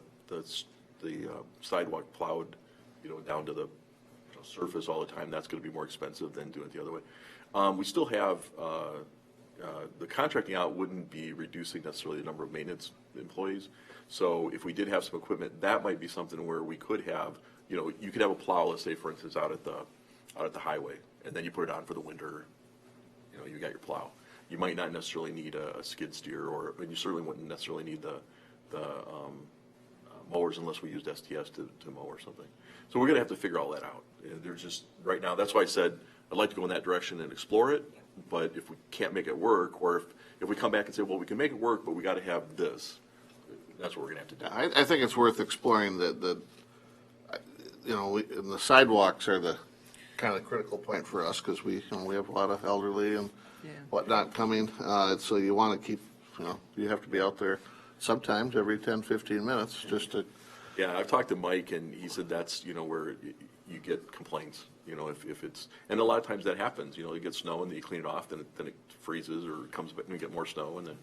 sidewalk plowed, down to the surface all the time, that's going to be more expensive than doing it the other way. We still have the contracting out wouldn't be reducing necessarily the number of maintenance employees. So if we did have some equipment, that might be something where we could have, you could have a plow, let's say, for instance, out at the highway, and then you put it on for the winter. You got your plow. You might not necessarily need a skid steer, and you certainly wouldn't necessarily need the mowers unless we used STS to mow or something. So we're going to have to figure all that out. There's just, right now, that's why I said I'd like to go in that direction and explore it, but if we can't make it work, or if we come back and say, well, we can make it work, but we got to have this, that's what we're going to have to do. I think it's worth exploring the sidewalks are the kind of critical point for us because we have a lot of elderly and whatnot coming. So you want to keep, you have to be out there sometimes every 10, 15 minutes just to. Yeah, I've talked to Mike, and he said that's, where you get complaints, if it's, and a lot of times that happens, you get snow and then you clean it off, then it freezes or it comes back and you get more snow, and then,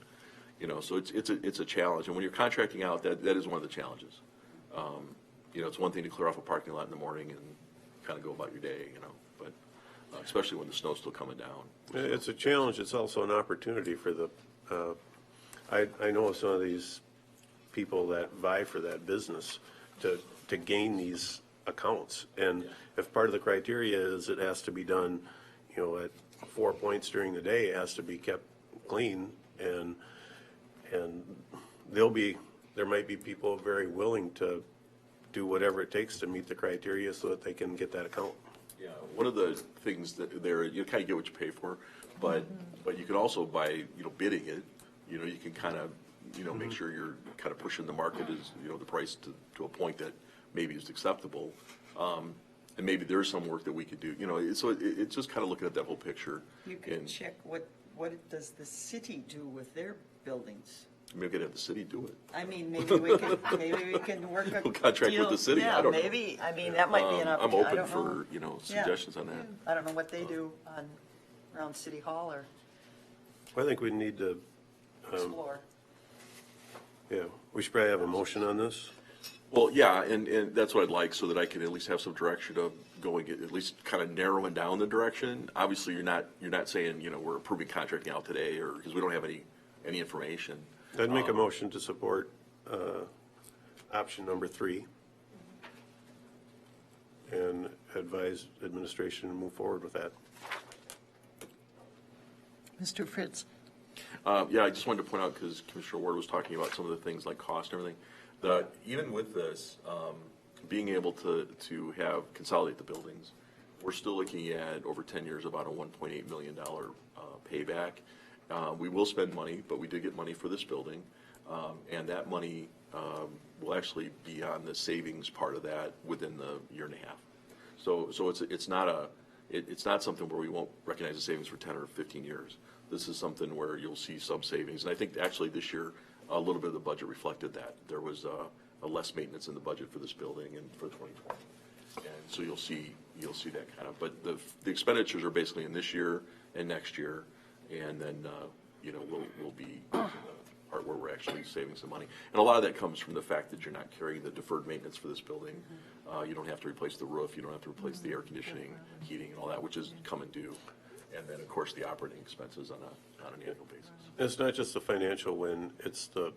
so it's a challenge. And when you're contracting out, that is one of the challenges. It's one thing to clear off a parking lot in the morning and kind of go about your day, but especially when the snow's still coming down. It's a challenge. It's also an opportunity for the, I know some of these people that vie for that business to gain these accounts. And if part of the criteria is it has to be done, you know, at 4 points during the day, it has to be kept clean, and there might be people very willing to do whatever it takes to meet the criteria so that they can get that account. Yeah, one of the things that there, you kind of get what you pay for, but you can also by, you know, bidding it, you know, you can kind of, you know, make sure you're kind of pushing the market as, you know, the price to a point that maybe is acceptable. And maybe there's some work that we could do, you know, so it's just kind of looking at that whole picture. You can check what does the city do with their buildings? Maybe we could have the city do it. I mean, maybe we can work a We'll contract deal. with the city, Yeah, I don't know. maybe, I mean, that might be an I'm option, I open don't know. for, you know, Yeah. suggestions on that. I don't know what they do around City Hall or I think we need to, explore. yeah, we should probably have a motion on this. Well, yeah, and that's what I'd like, so that I can at least have some direction of going, at least kind of narrowing down the direction. Obviously, you're not saying, you know, we're approving contracting out today, or, because we don't have any information. I'd make a motion to support option number 3 and advise administration to move forward with that. Mr. Fritz? Yeah, I just wanted to point out, because Commissioner Ward was talking about some of the things like cost and everything, that even with this, being able to have, consolidate the buildings, we're still looking at over 10 years about a $1.8 million payback. We will spend money, but we did get money for this building, and that money will actually be on the savings part of that within the year and a half. So it's not something where we won't recognize the savings for 10 or 15 years. This is something where you'll see some savings, and I think actually this year a little bit of the budget reflected that. There was a less maintenance in the budget for this building and for 2020, and so you'll see that kind of. But the expenditures are basically in this year and next year, and then you know, we'll be the part where we're actually saving some money. And a lot of that comes from the fact that you're not carrying the deferred maintenance for this building. You don't have to replace the roof, you don't have to replace the air conditioning, heating, and all that, which is coming due. And then, of course, the operating expenses on an annual basis. It's not just the financial win, it's the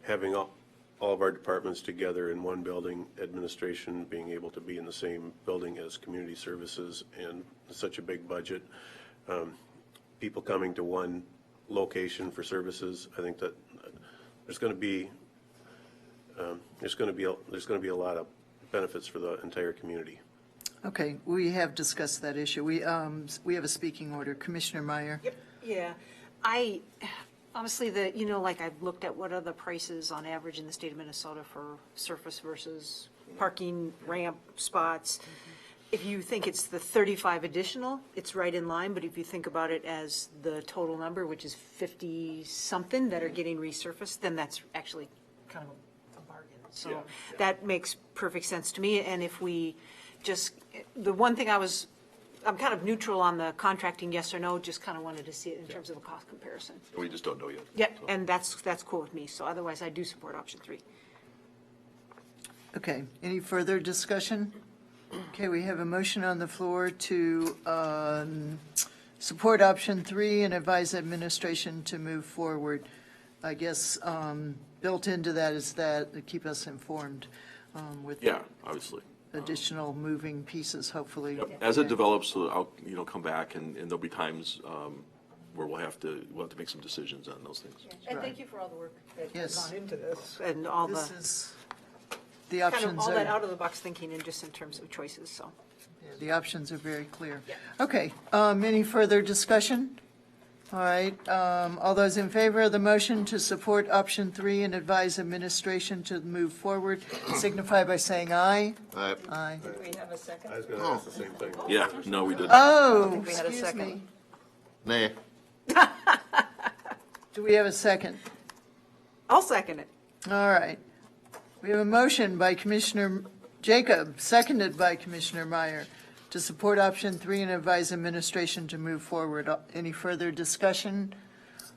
having all of our departments together in one building, administration being able to be in the same building as community services, and such a big budget. People coming to one location for services. I think that there's going to be a lot of benefits for the entire community. Okay, we have discussed that issue. We have a speaking order. Commissioner Meyer? Yep, yeah. Honestly, like I've looked at what are the prices on average in the state of Minnesota for surface versus parking ramp spots. If you think it's the 35 additional, it's right in line, but if you think about it as the total number, which is 50-something that are getting resurfaced, then that's actually kind of a bargain. So that makes perfect sense to me, and if we just, the one thing I'm kind of neutral on the contracting, yes or no, just kind of wanted to see it in terms of a cost comparison. We just don't know yet. Yeah, and that's cool with me, so otherwise I do support option 3. Okay, any further discussion? Okay, we have a motion on the floor to support option 3 and advise administration to move forward. I guess built into that is that to keep us informed with Yeah, obviously. additional moving pieces, hopefully. Yep. As it develops, I'll, you know, come back, and there'll be times where we'll have to make some decisions on those things. And thank you for all the work that Yes. has gone into this. And all This the, is, the kind options of all that are, out-of-the-box thinking and just in terms of choices, so. the options are very clear. Okay, any further discussion? All right, all those in favor of the motion to support option 3 and advise administration to move forward signify by saying aye. Aye. Aye. Did we have a second? I was going to ask the same thing. Yeah, no, we didn't. Oh, think we had a excuse second. me. Nay. Do we have a second? I'll second it. All right. We have a motion by Commissioner Jacob, seconded by Commissioner Meyer, to support option 3 and advise administration to move forward. Any further discussion?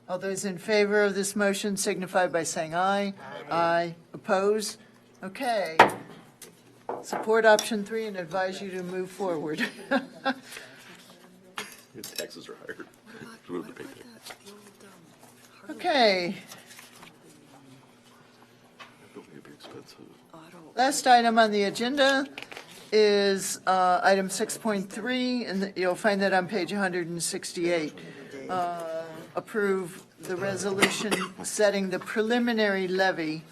All those in favor of this motion signify by saying aye. Aye. Oppose? Okay. Support option 3 and advise you to move forward. Your taxes are higher. We have to pay taxes. Okay. expensive. Last item on the agenda is item 6.3, and you'll find that on page 168. Approve the resolution setting the preliminary levy.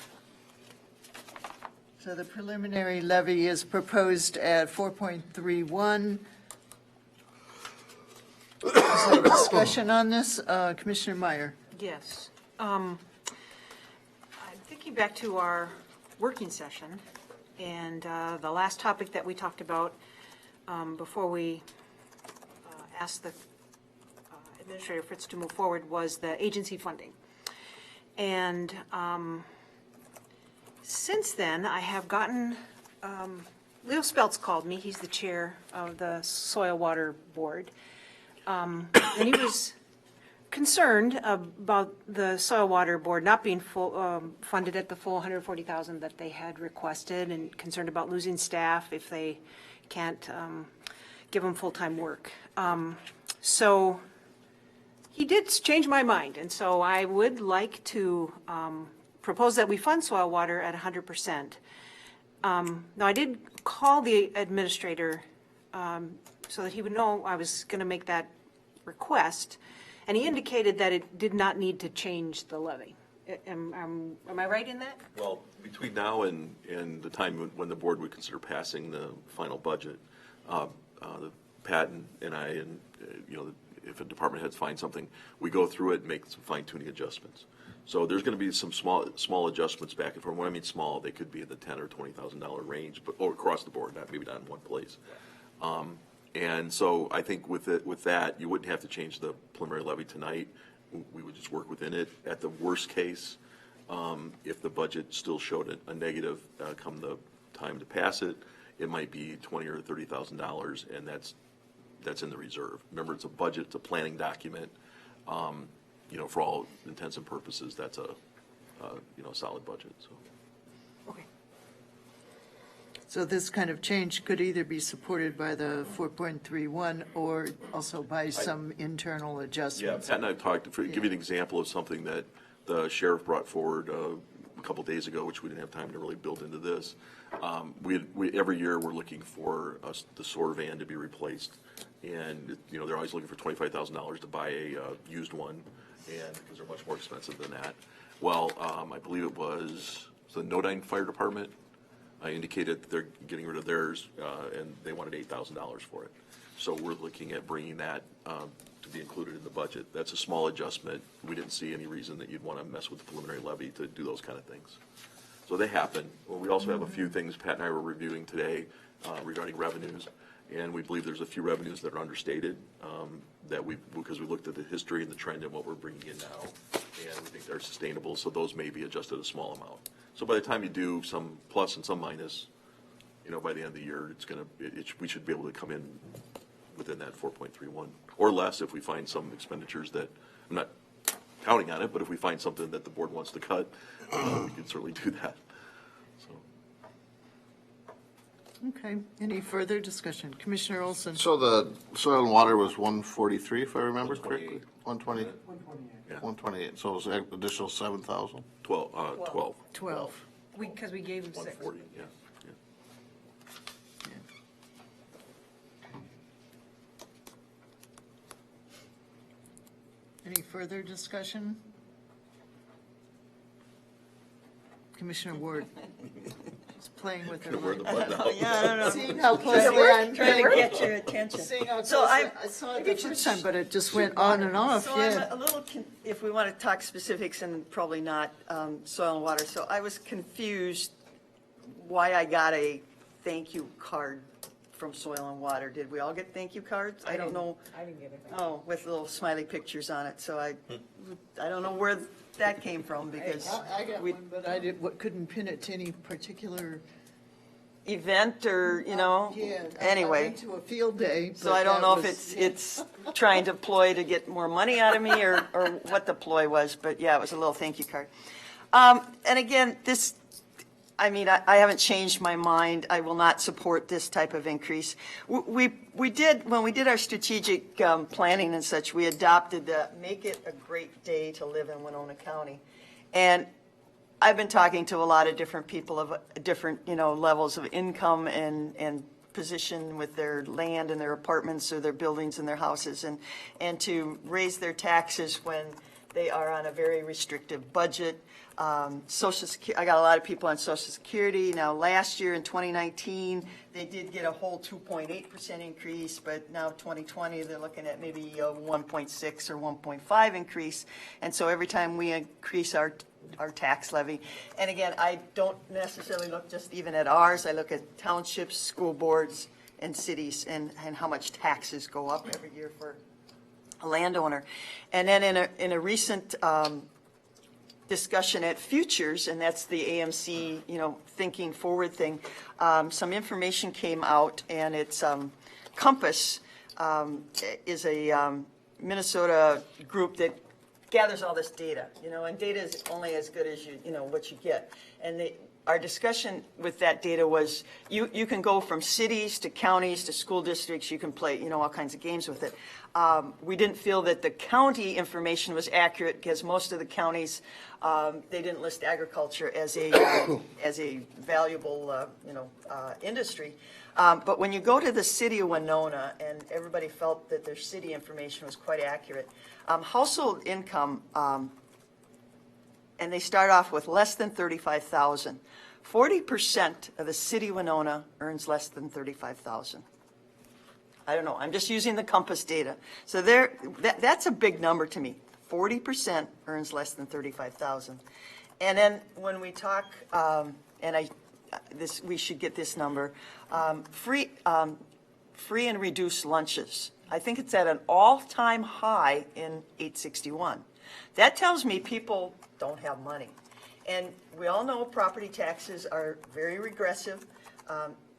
So the preliminary levy is proposed at 4.31. Is there discussion on this? Commissioner Meyer? Yes. I'm thinking back to our working session, and the last topic that we talked about before we asked the Administrator Fritz to move forward was the agency funding. And since then, I have gotten, Leo Speltz called me, he's the chair of the Soil Water Board, and he was concerned about the Soil Water Board not being funded at the full $140,000 that they had requested, and concerned about losing staff if they can't give them full-time work. So he did change my mind, and so I would like to propose that we fund soil water at 100%. Now, I did call the administrator so that he would know I was going to make that request, and he indicated that it did not need to change the levy. Am I right in that? Well, between now and the time when the board would consider passing the final budget, Pat and I, and if a department heads find something, we go through it and make some fine-tuning adjustments. So there's going to be some small adjustments back and forth. When I mean small, they could be in the $10,000 or $20,000 range, but across the board, maybe not in one place. And so I think with that, you wouldn't have to change the preliminary levy tonight. We would just work within it. At the worst case, if the budget still showed a negative come the time to pass it, it might be $20,000 or $30,000, and that's in the reserve. Remember, it's a budget, it's a planning document. For all intents and purposes, that's a solid budget. So. Okay. So this kind of change could either be supported by the 4.31 or also by some internal Yeah, adjustments. Pat and I have talked, to give you an example of something that the sheriff brought forward a couple days ago, which we didn't have time to really build into this. Every year, we're looking for the SOAR van to be replaced. And, they're always looking for $25,000 to buy a used one, and because they're much more expensive than that. Well, I believe it was the Nodine Fire Department. I indicated that they're getting rid of theirs, and they wanted $8,000 for it. So we're looking at bringing that to be included in the budget. That's a small adjustment. We didn't see any reason that you'd want to mess with the preliminary levy to do those kind of things. So they happen. Well, we also have a few things Pat and I were reviewing today regarding revenues, and we believe there's a few revenues that are understated because we looked at the history and the trend and what we're bringing in now, and we think they're sustainable, so those may be adjusted a small amount. So by the time you do some plus and some minus, by the end of the year, we should be able to come in within that 4.31 or less if we find some expenditures that, I'm not counting on it, but if we find something that the board wants to cut, we can certainly do that. So. Okay, any further discussion? Commissioner Olson? So the soil and water was 143, if I remember correctly? 128. 128, so it was an additional 7,000? 12. 12. Because we gave him 6. 140, yeah. Any further discussion? Commissioner Ward? She's playing with her Wear the mind. button out. Yeah, I don't know. Seeing how closely I'm Trying to get your attention. Seeing how So closely, I'm- I saw it the first time, but it just went on and off, So I'm yeah. a little, if we want to talk specifics and probably not soil and water, so I was confused why I got a thank you card from Soil and Water. Did we all get thank you cards? I don't know. I didn't get it. Oh, with little smiley pictures on it, so I don't know where that came from because I got we one, but I couldn't pin it to any particular, event or, yeah. anyway. I went to a field day. So but I don't that know if was- it's trying to ploy to get more money out of me or what the ploy was, but yeah, it was a little thank you card. And again, I haven't changed my mind. I will not support this type of increase. We did, when we did our strategic planning and such, we adopted the make it a great day to live in Winona County. And I've been talking to a lot of different people of different, levels of income and position with their land and their apartments or their buildings and their houses, and to raise their taxes when they are on a very restrictive budget. Social Security, I got a lot of people on Social Security. Now, last year in 2019, they did get a whole 2.8% increase, but now 2020, they're looking at maybe a 1.6 or 1.5 increase. And so every time we increase our tax levy, and again, I don't necessarily look just even at ours, I look at townships, school boards, and cities, and how much taxes go up every year for a landowner. And then in a recent discussion at Futures, and that's the AMC, thinking forward thing, some information came out, and it's Compass is a Minnesota group that gathers all this data, and data is only as good as what you get. And our discussion with that data was you can go from cities to counties to school districts. You can play, all kinds of games with it. We didn't feel that the county information was accurate because most of the counties, they didn't list agriculture as a valuable, industry. But when you go to the city of Winona, and everybody felt that their city information was quite accurate, household income, and they start off with less than $35,000. 40% of the city of Winona earns less than $35,000. I don't know. I'm just using the Compass data. So that's a big number to me. 40% earns less than $35,000. And then when we talk, we should get this number, free and reduced lunches. I think it's at an all-time high in 861. That tells me people don't have money. And we all know property taxes are very regressive.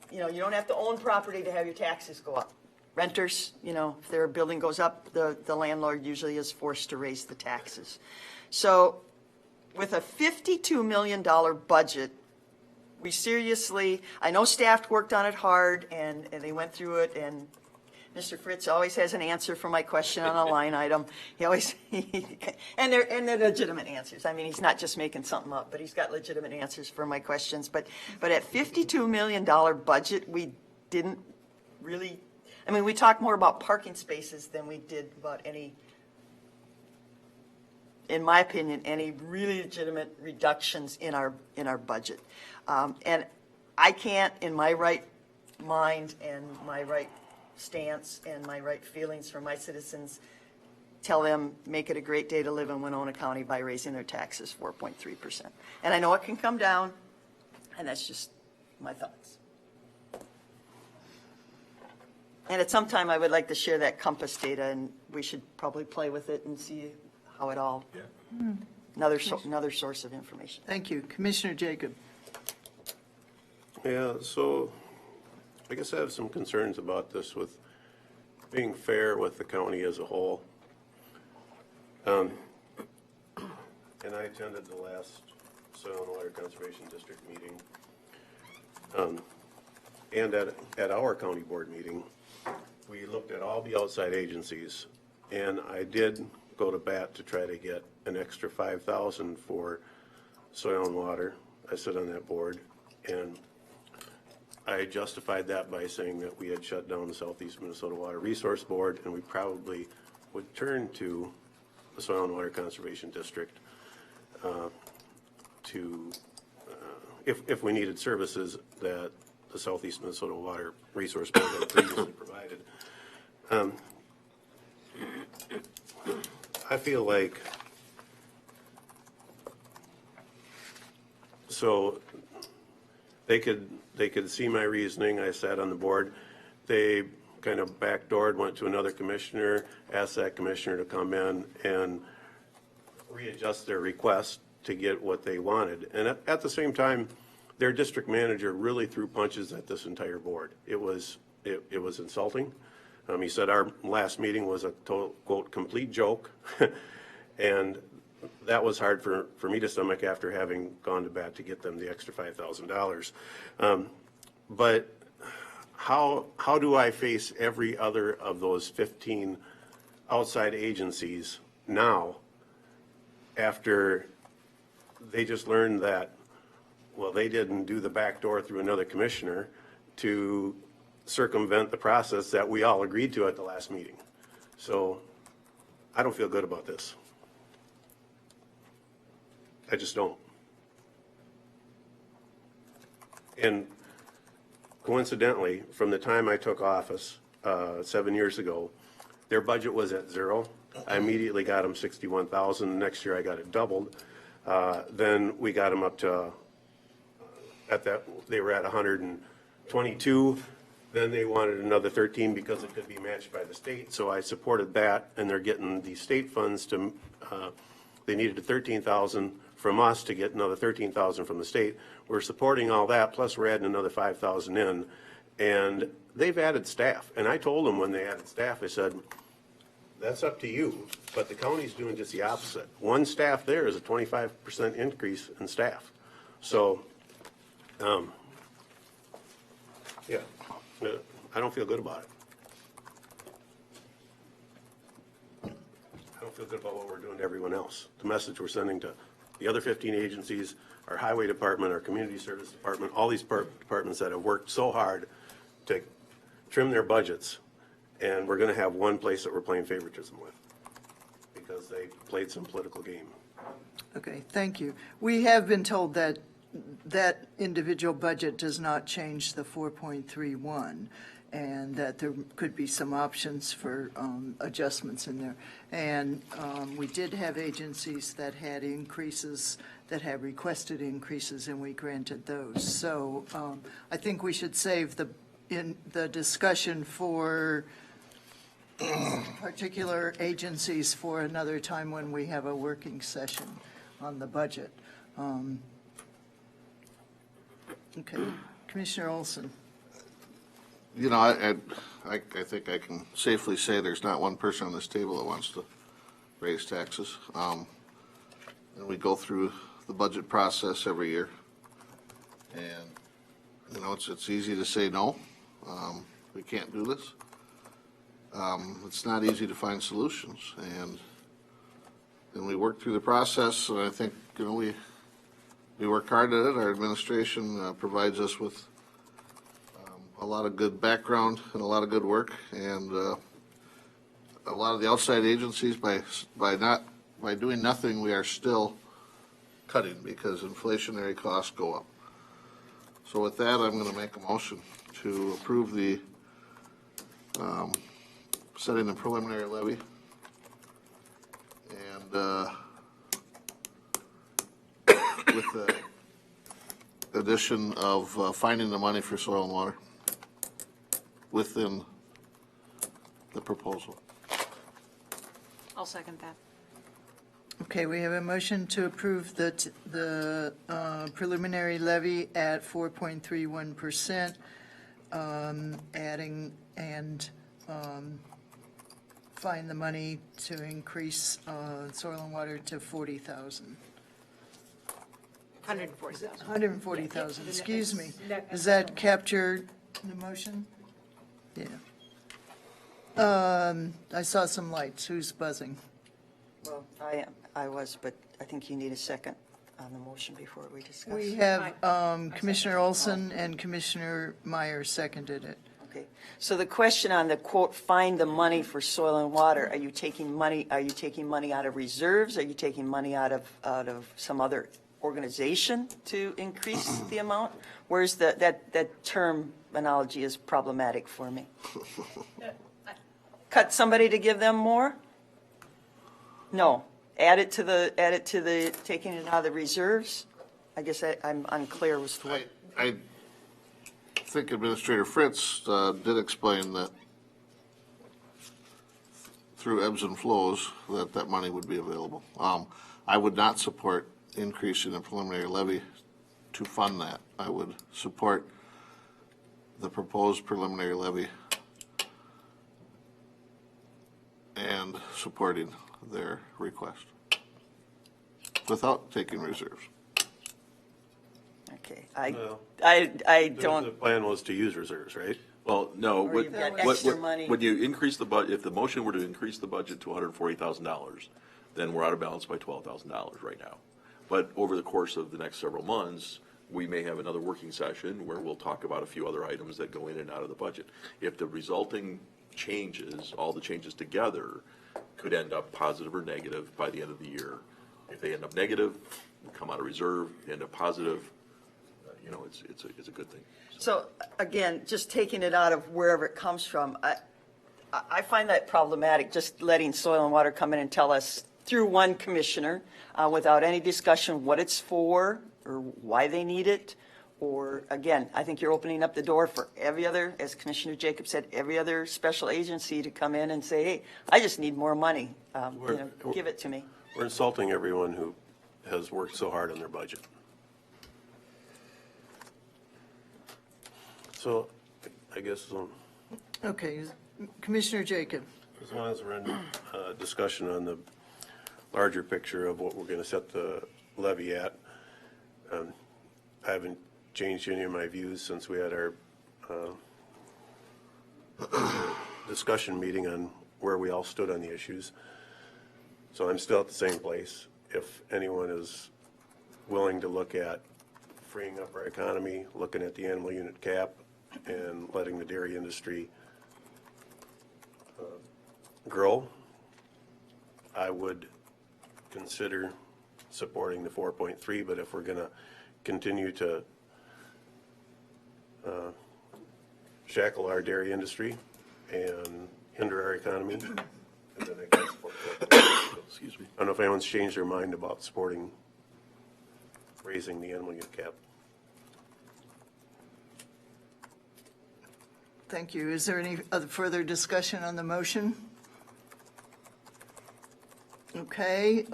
You don't have to own property to have your taxes go up. Renters, if their building goes up, the landlord usually is forced to raise the taxes. So with a $52 million budget, we seriously, I know staff worked on it hard, and they went through it, and Mr. Fritz always has an answer for my question on a line item. He always, and they're legitimate answers. I mean, he's not just making something up, but he's got legitimate answers for my questions. But at $52 million budget, we didn't really, we talked more about parking spaces than we did about any, in my opinion, any really legitimate reductions in our budget. And I can't, in my right mind and my right stance and my right feelings for my citizens, tell them make it a great day to live in Winona County by raising their taxes 4.3%. And I know it can come down, and that's just my thoughts. And at some time, I would like to share that Compass data, and we should probably play with it and see how it all, another source of information. Thank you. Commissioner Jacob. Yeah, so I guess I have some concerns about this with being fair with the county as a whole. And I attended the last Soil and Water Conservation District meeting. And at our county board meeting, we looked at all the outside agencies, and I did go to bat to try to get an extra $5,000 for soil and water. I sit on that board, and I justified that by saying that we had shut down the Southeast Minnesota Water Resource Board, and we probably would turn to the Soil and Water Conservation District if we needed services that the Southeast Minnesota Water Resource Board had previously provided. I feel like, so they could see my reasoning. I sat on the board. They kind of backdoored, went to another commissioner, asked that commissioner to come in and readjust their request to get what they wanted. And at the same time, their district manager really threw punches at this entire board. It was insulting. He said our last meeting was a total, quote, complete joke. And that was hard for me to stomach after having gone to bat to get them the extra $5,000. But how do I face every other of those 15 outside agencies now after they just learned that, well, they didn't do the back door through another commissioner to circumvent the process that we all agreed to at the last meeting. So I don't feel good about this. I just don't. And coincidentally, from the time I took office 7 years ago, their budget was at zero. I immediately got them 61,000. Next year I got it doubled. Then we got them up to, they were at 122. Then they wanted another 13 because it could be matched by the state. So I supported that, and they're getting the state funds to, they needed 13,000 from us to get another 13,000 from the state. We're supporting all that, plus we're adding another 5,000 in. And they've added staff. And I told them when they added staff, I said, that's up to you, but the county's doing just the opposite. One staff there is a 25% increase in staff. So, yeah, I don't feel good about it. I don't feel good about what we're doing to everyone else. The message we're sending to the other 15 agencies, our highway department, our community service department, all these departments that have worked so hard to trim their budgets, and we're going to have one place that we're playing favoritism with because they played some political game. Okay, thank you. We have been told that that individual budget does not change the 4.31, and that there could be some options for adjustments in there. And we did have agencies that had increases, that had requested increases, and we granted those. So I think we should save the discussion for particular agencies for another time when we have a working session on the budget. Okay, Commissioner Olson. You know, I think I can safely say there's not one person on this table that wants to raise taxes. And we go through the budget process every year. And, you know, it's easy to say no. We can't do this. It's not easy to find solutions. And we work through the process, and I think, you know, we work hard at it. Our administration provides us with a lot of good background and a lot of good work, and a lot of the outside agencies, by doing nothing, we are still cutting because inflationary costs go up. So with that, I'm going to make a motion to approve the setting the preliminary levy and with the addition of finding the money for soil and water within the proposal. I'll second that. Okay, we have a motion to approve the preliminary levy at 4.31%, adding and find the money to increase soil and water to 40,000. 140,000. 140,000, excuse me. Does that capture the motion? Yeah. I saw some lights. Who's buzzing? Well, I was, but I think you need a second on the motion before we discuss. We have Commissioner Olson and Commissioner Meyer seconded it. Okay, so the question on the quote, find the money for soil and water, are you taking money out of reserves? Are you taking money out of some other organization to increase the amount? Where's that terminology is problematic for me. Cut somebody to give them more? No. Add it to the taking it out of the reserves? I guess I'm unclear as to what. I think Administrator Fritz did explain that through ebbs and flows that money would be available. I would not support increasing the preliminary levy to fund that. I would support the proposed preliminary levy and supporting their request without taking reserves. Okay, Well, I The don't, plan was to use reserves, right? Well, no, Or you've got extra money. when you increase the budget, if the motion were to increase the budget to $140,000, then we're out of balance by $12,000 right now. But over the course of the next several months, we may have another working session where we'll talk about a few other items that go in and out of the budget. If the resulting changes, all the changes together, could end up positive or negative by the end of the year. If they end up negative, we come out of reserve. If they end up positive, it's a good thing. So again, just taking it out of wherever it comes from, I find that problematic, just letting Soil and Water come in and tell us through one commissioner without any discussion what it's for or why they need it. Or again, I think you're opening up the door for every other, as Commissioner Jacob said, every other special agency to come in and say, hey, I just need more money. Give it to me. We're insulting everyone who has worked so hard on their budget. So I guess Okay, Commissioner Jacob. as long as we're in discussion on the larger picture of what we're going to set the levy at, I haven't changed any of my views since we had our discussion meeting on where we all stood on the issues. So I'm still at the same place. If anyone is willing to look at freeing up our economy, looking at the animal unit cap, and letting the dairy industry grow, I would consider supporting the 4.3, but if we're going to continue to shackle our dairy industry and hinder our economy, then I can support that. Excuse me. I don't know if anyone's changed their mind about supporting raising the animal unit cap. Thank you. Is there any other further discussion on the motion? Okay,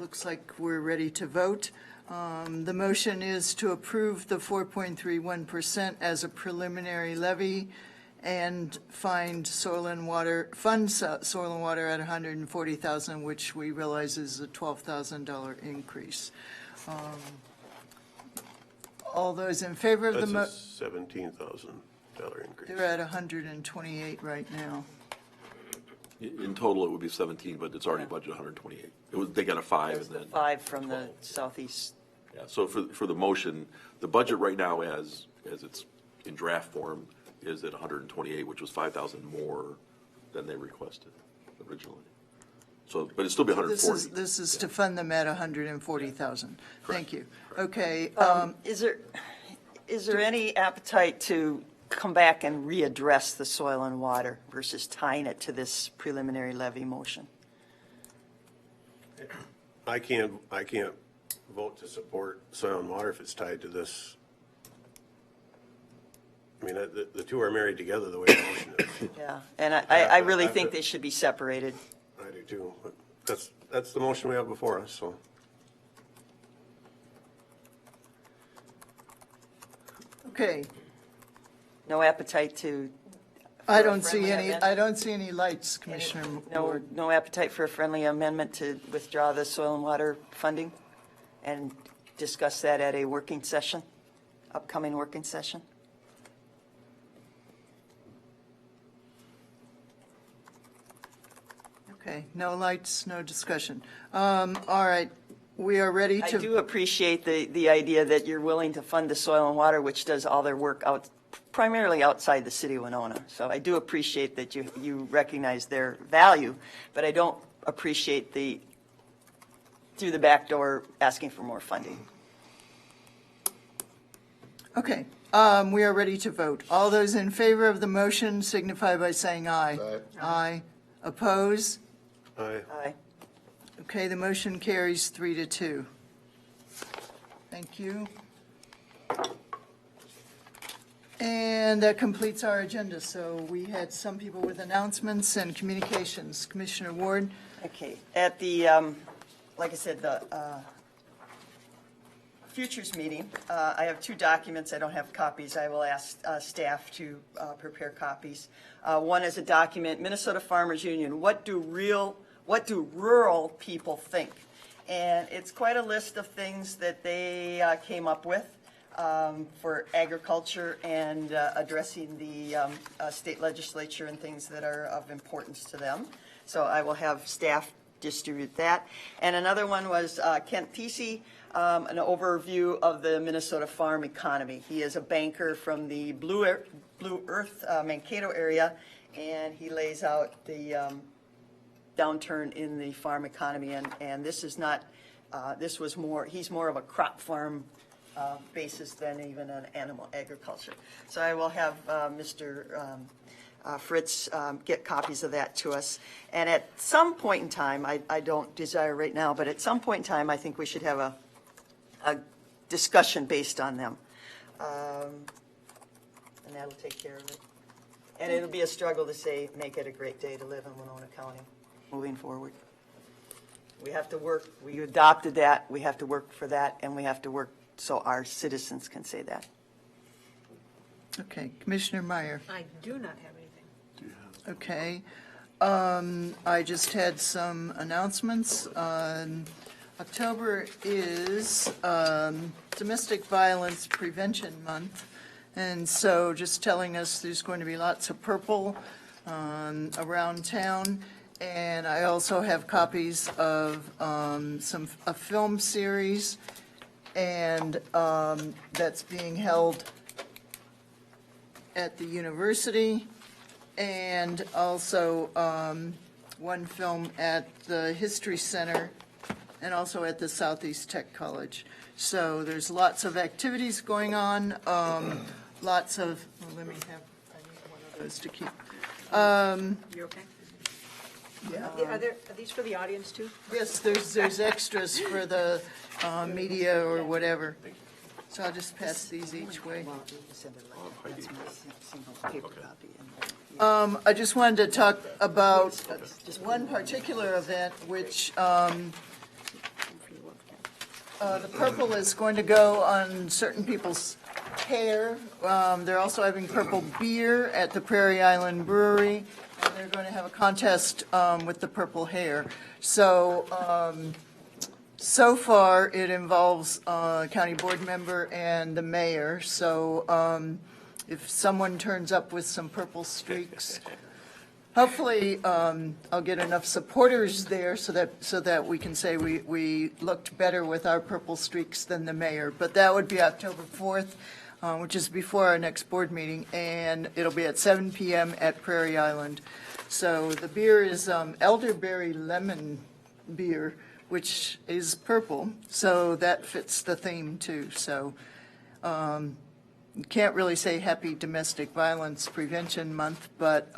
looks like we're ready to vote. The motion is to approve the 4.31% as a preliminary levy and fund soil and water at $140,000, which we realize is a $12,000 increase. All those in favor of the That's a $17,000 increase. They're at 128 right now. In total, it would be 17, but it's already budgeted 128. They got a 5 and then. 5 from the southeast. Yeah, so for the motion, the budget right now as it's in draft form is at 128, which was 5,000 more than they requested originally. So, but it'd still be 140. This is to fund them at 140,000. Thank you. Okay, Is there any appetite to come back and readdress the soil and water versus tying it to this preliminary levy motion? I can't vote to support soil and water if it's tied to this. I mean, the two are married together the way the motion is. Yeah, and I really think they should be separated. I do too, but that's the motion we have before us, so. okay. No appetite to. I for a don't see friendly any, amendment? I don't see any lights, Commissioner Ward. No appetite for a friendly amendment to withdraw the soil and water funding and discuss that at a working session, upcoming working session? Okay, no lights, no discussion. All right, we are ready I to. do appreciate the idea that you're willing to fund the soil and water, which does all their work primarily outside the city of Winona. So I do appreciate that you recognize their value, but I don't appreciate through the back door asking for more funding. Okay, we are ready to vote. All those in favor of the motion signify by saying aye. Aye. Aye. Oppose? Aye. Aye. Okay, the motion carries 3-2. Thank you. And that completes our agenda. So we had some people with announcements and communications. Commissioner Ward? Okay, at the, like I said, the futures meeting, I have 2 documents. I don't have copies. I will ask staff to prepare copies. One is a document, Minnesota Farmers Union, what do rural people think? And it's quite a list of things that they came up with for agriculture and addressing the state legislature and things that are of importance to them. So I will have staff distribute that. And another one was Kent Thiese, an overview of the Minnesota farm economy. He is a banker from the Blue Earth Mankato area, and he lays out the downturn in the farm economy. And this is not, this was more, he's more of a crop farm basis than even an animal agriculture. So I will have Mr. Fritz get copies of that to us. And at some point in time, I don't desire right now, but at some point in time, I think we should have a discussion based on them. And that'll take care of it. And it'll be a struggle to say, make it a great day to live in Winona County moving forward. We have to work, we adopted that, we have to work for that, and we have to work so our citizens can say that. Okay, Commissioner Meyer. I do not have anything. Okay. I just had some announcements. October is Domestic Violence Prevention Month. And so just telling us there's going to be lots of purple around town. And I also have copies of a film series, and that's being held at the university, and also one film at the History Center, and also at the Southeast Tech College. So there's lots of activities going on, lots of, well, let me have, I need one of those to keep. You okay? Yeah. Are these for the audience too? Yes, there's extras for the media or whatever. So I'll just pass these each way. Well, you can send it later. That's my single paper copy. And, I just wanted to talk about one particular event, which the purple is going to go on certain people's hair. They're also having purple beer at the Prairie Island Brewery, and they're going to have a contest with the purple hair. So, so far, it involves a county board member and the mayor. So if someone turns up with some purple streaks, hopefully I'll get enough supporters there so that we can say we looked better with our purple streaks than the mayor. But that would be October 4th, which is before our next board meeting, and it'll be at 7 p.m. at Prairie Island. So the beer is elderberry lemon beer, which is purple, so that fits the theme too. So you can't really say Happy Domestic Violence Prevention Month, but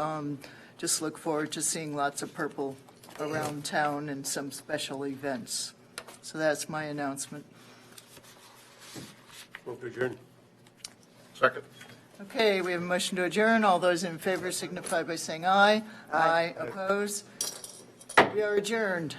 just look forward to seeing lots of purple around town and some special events. So that's my announcement. Move to adjourn. Second. Okay, we have a motion to adjourn. All those in favor signify by saying aye. Aye. Opposed? We are adjourned.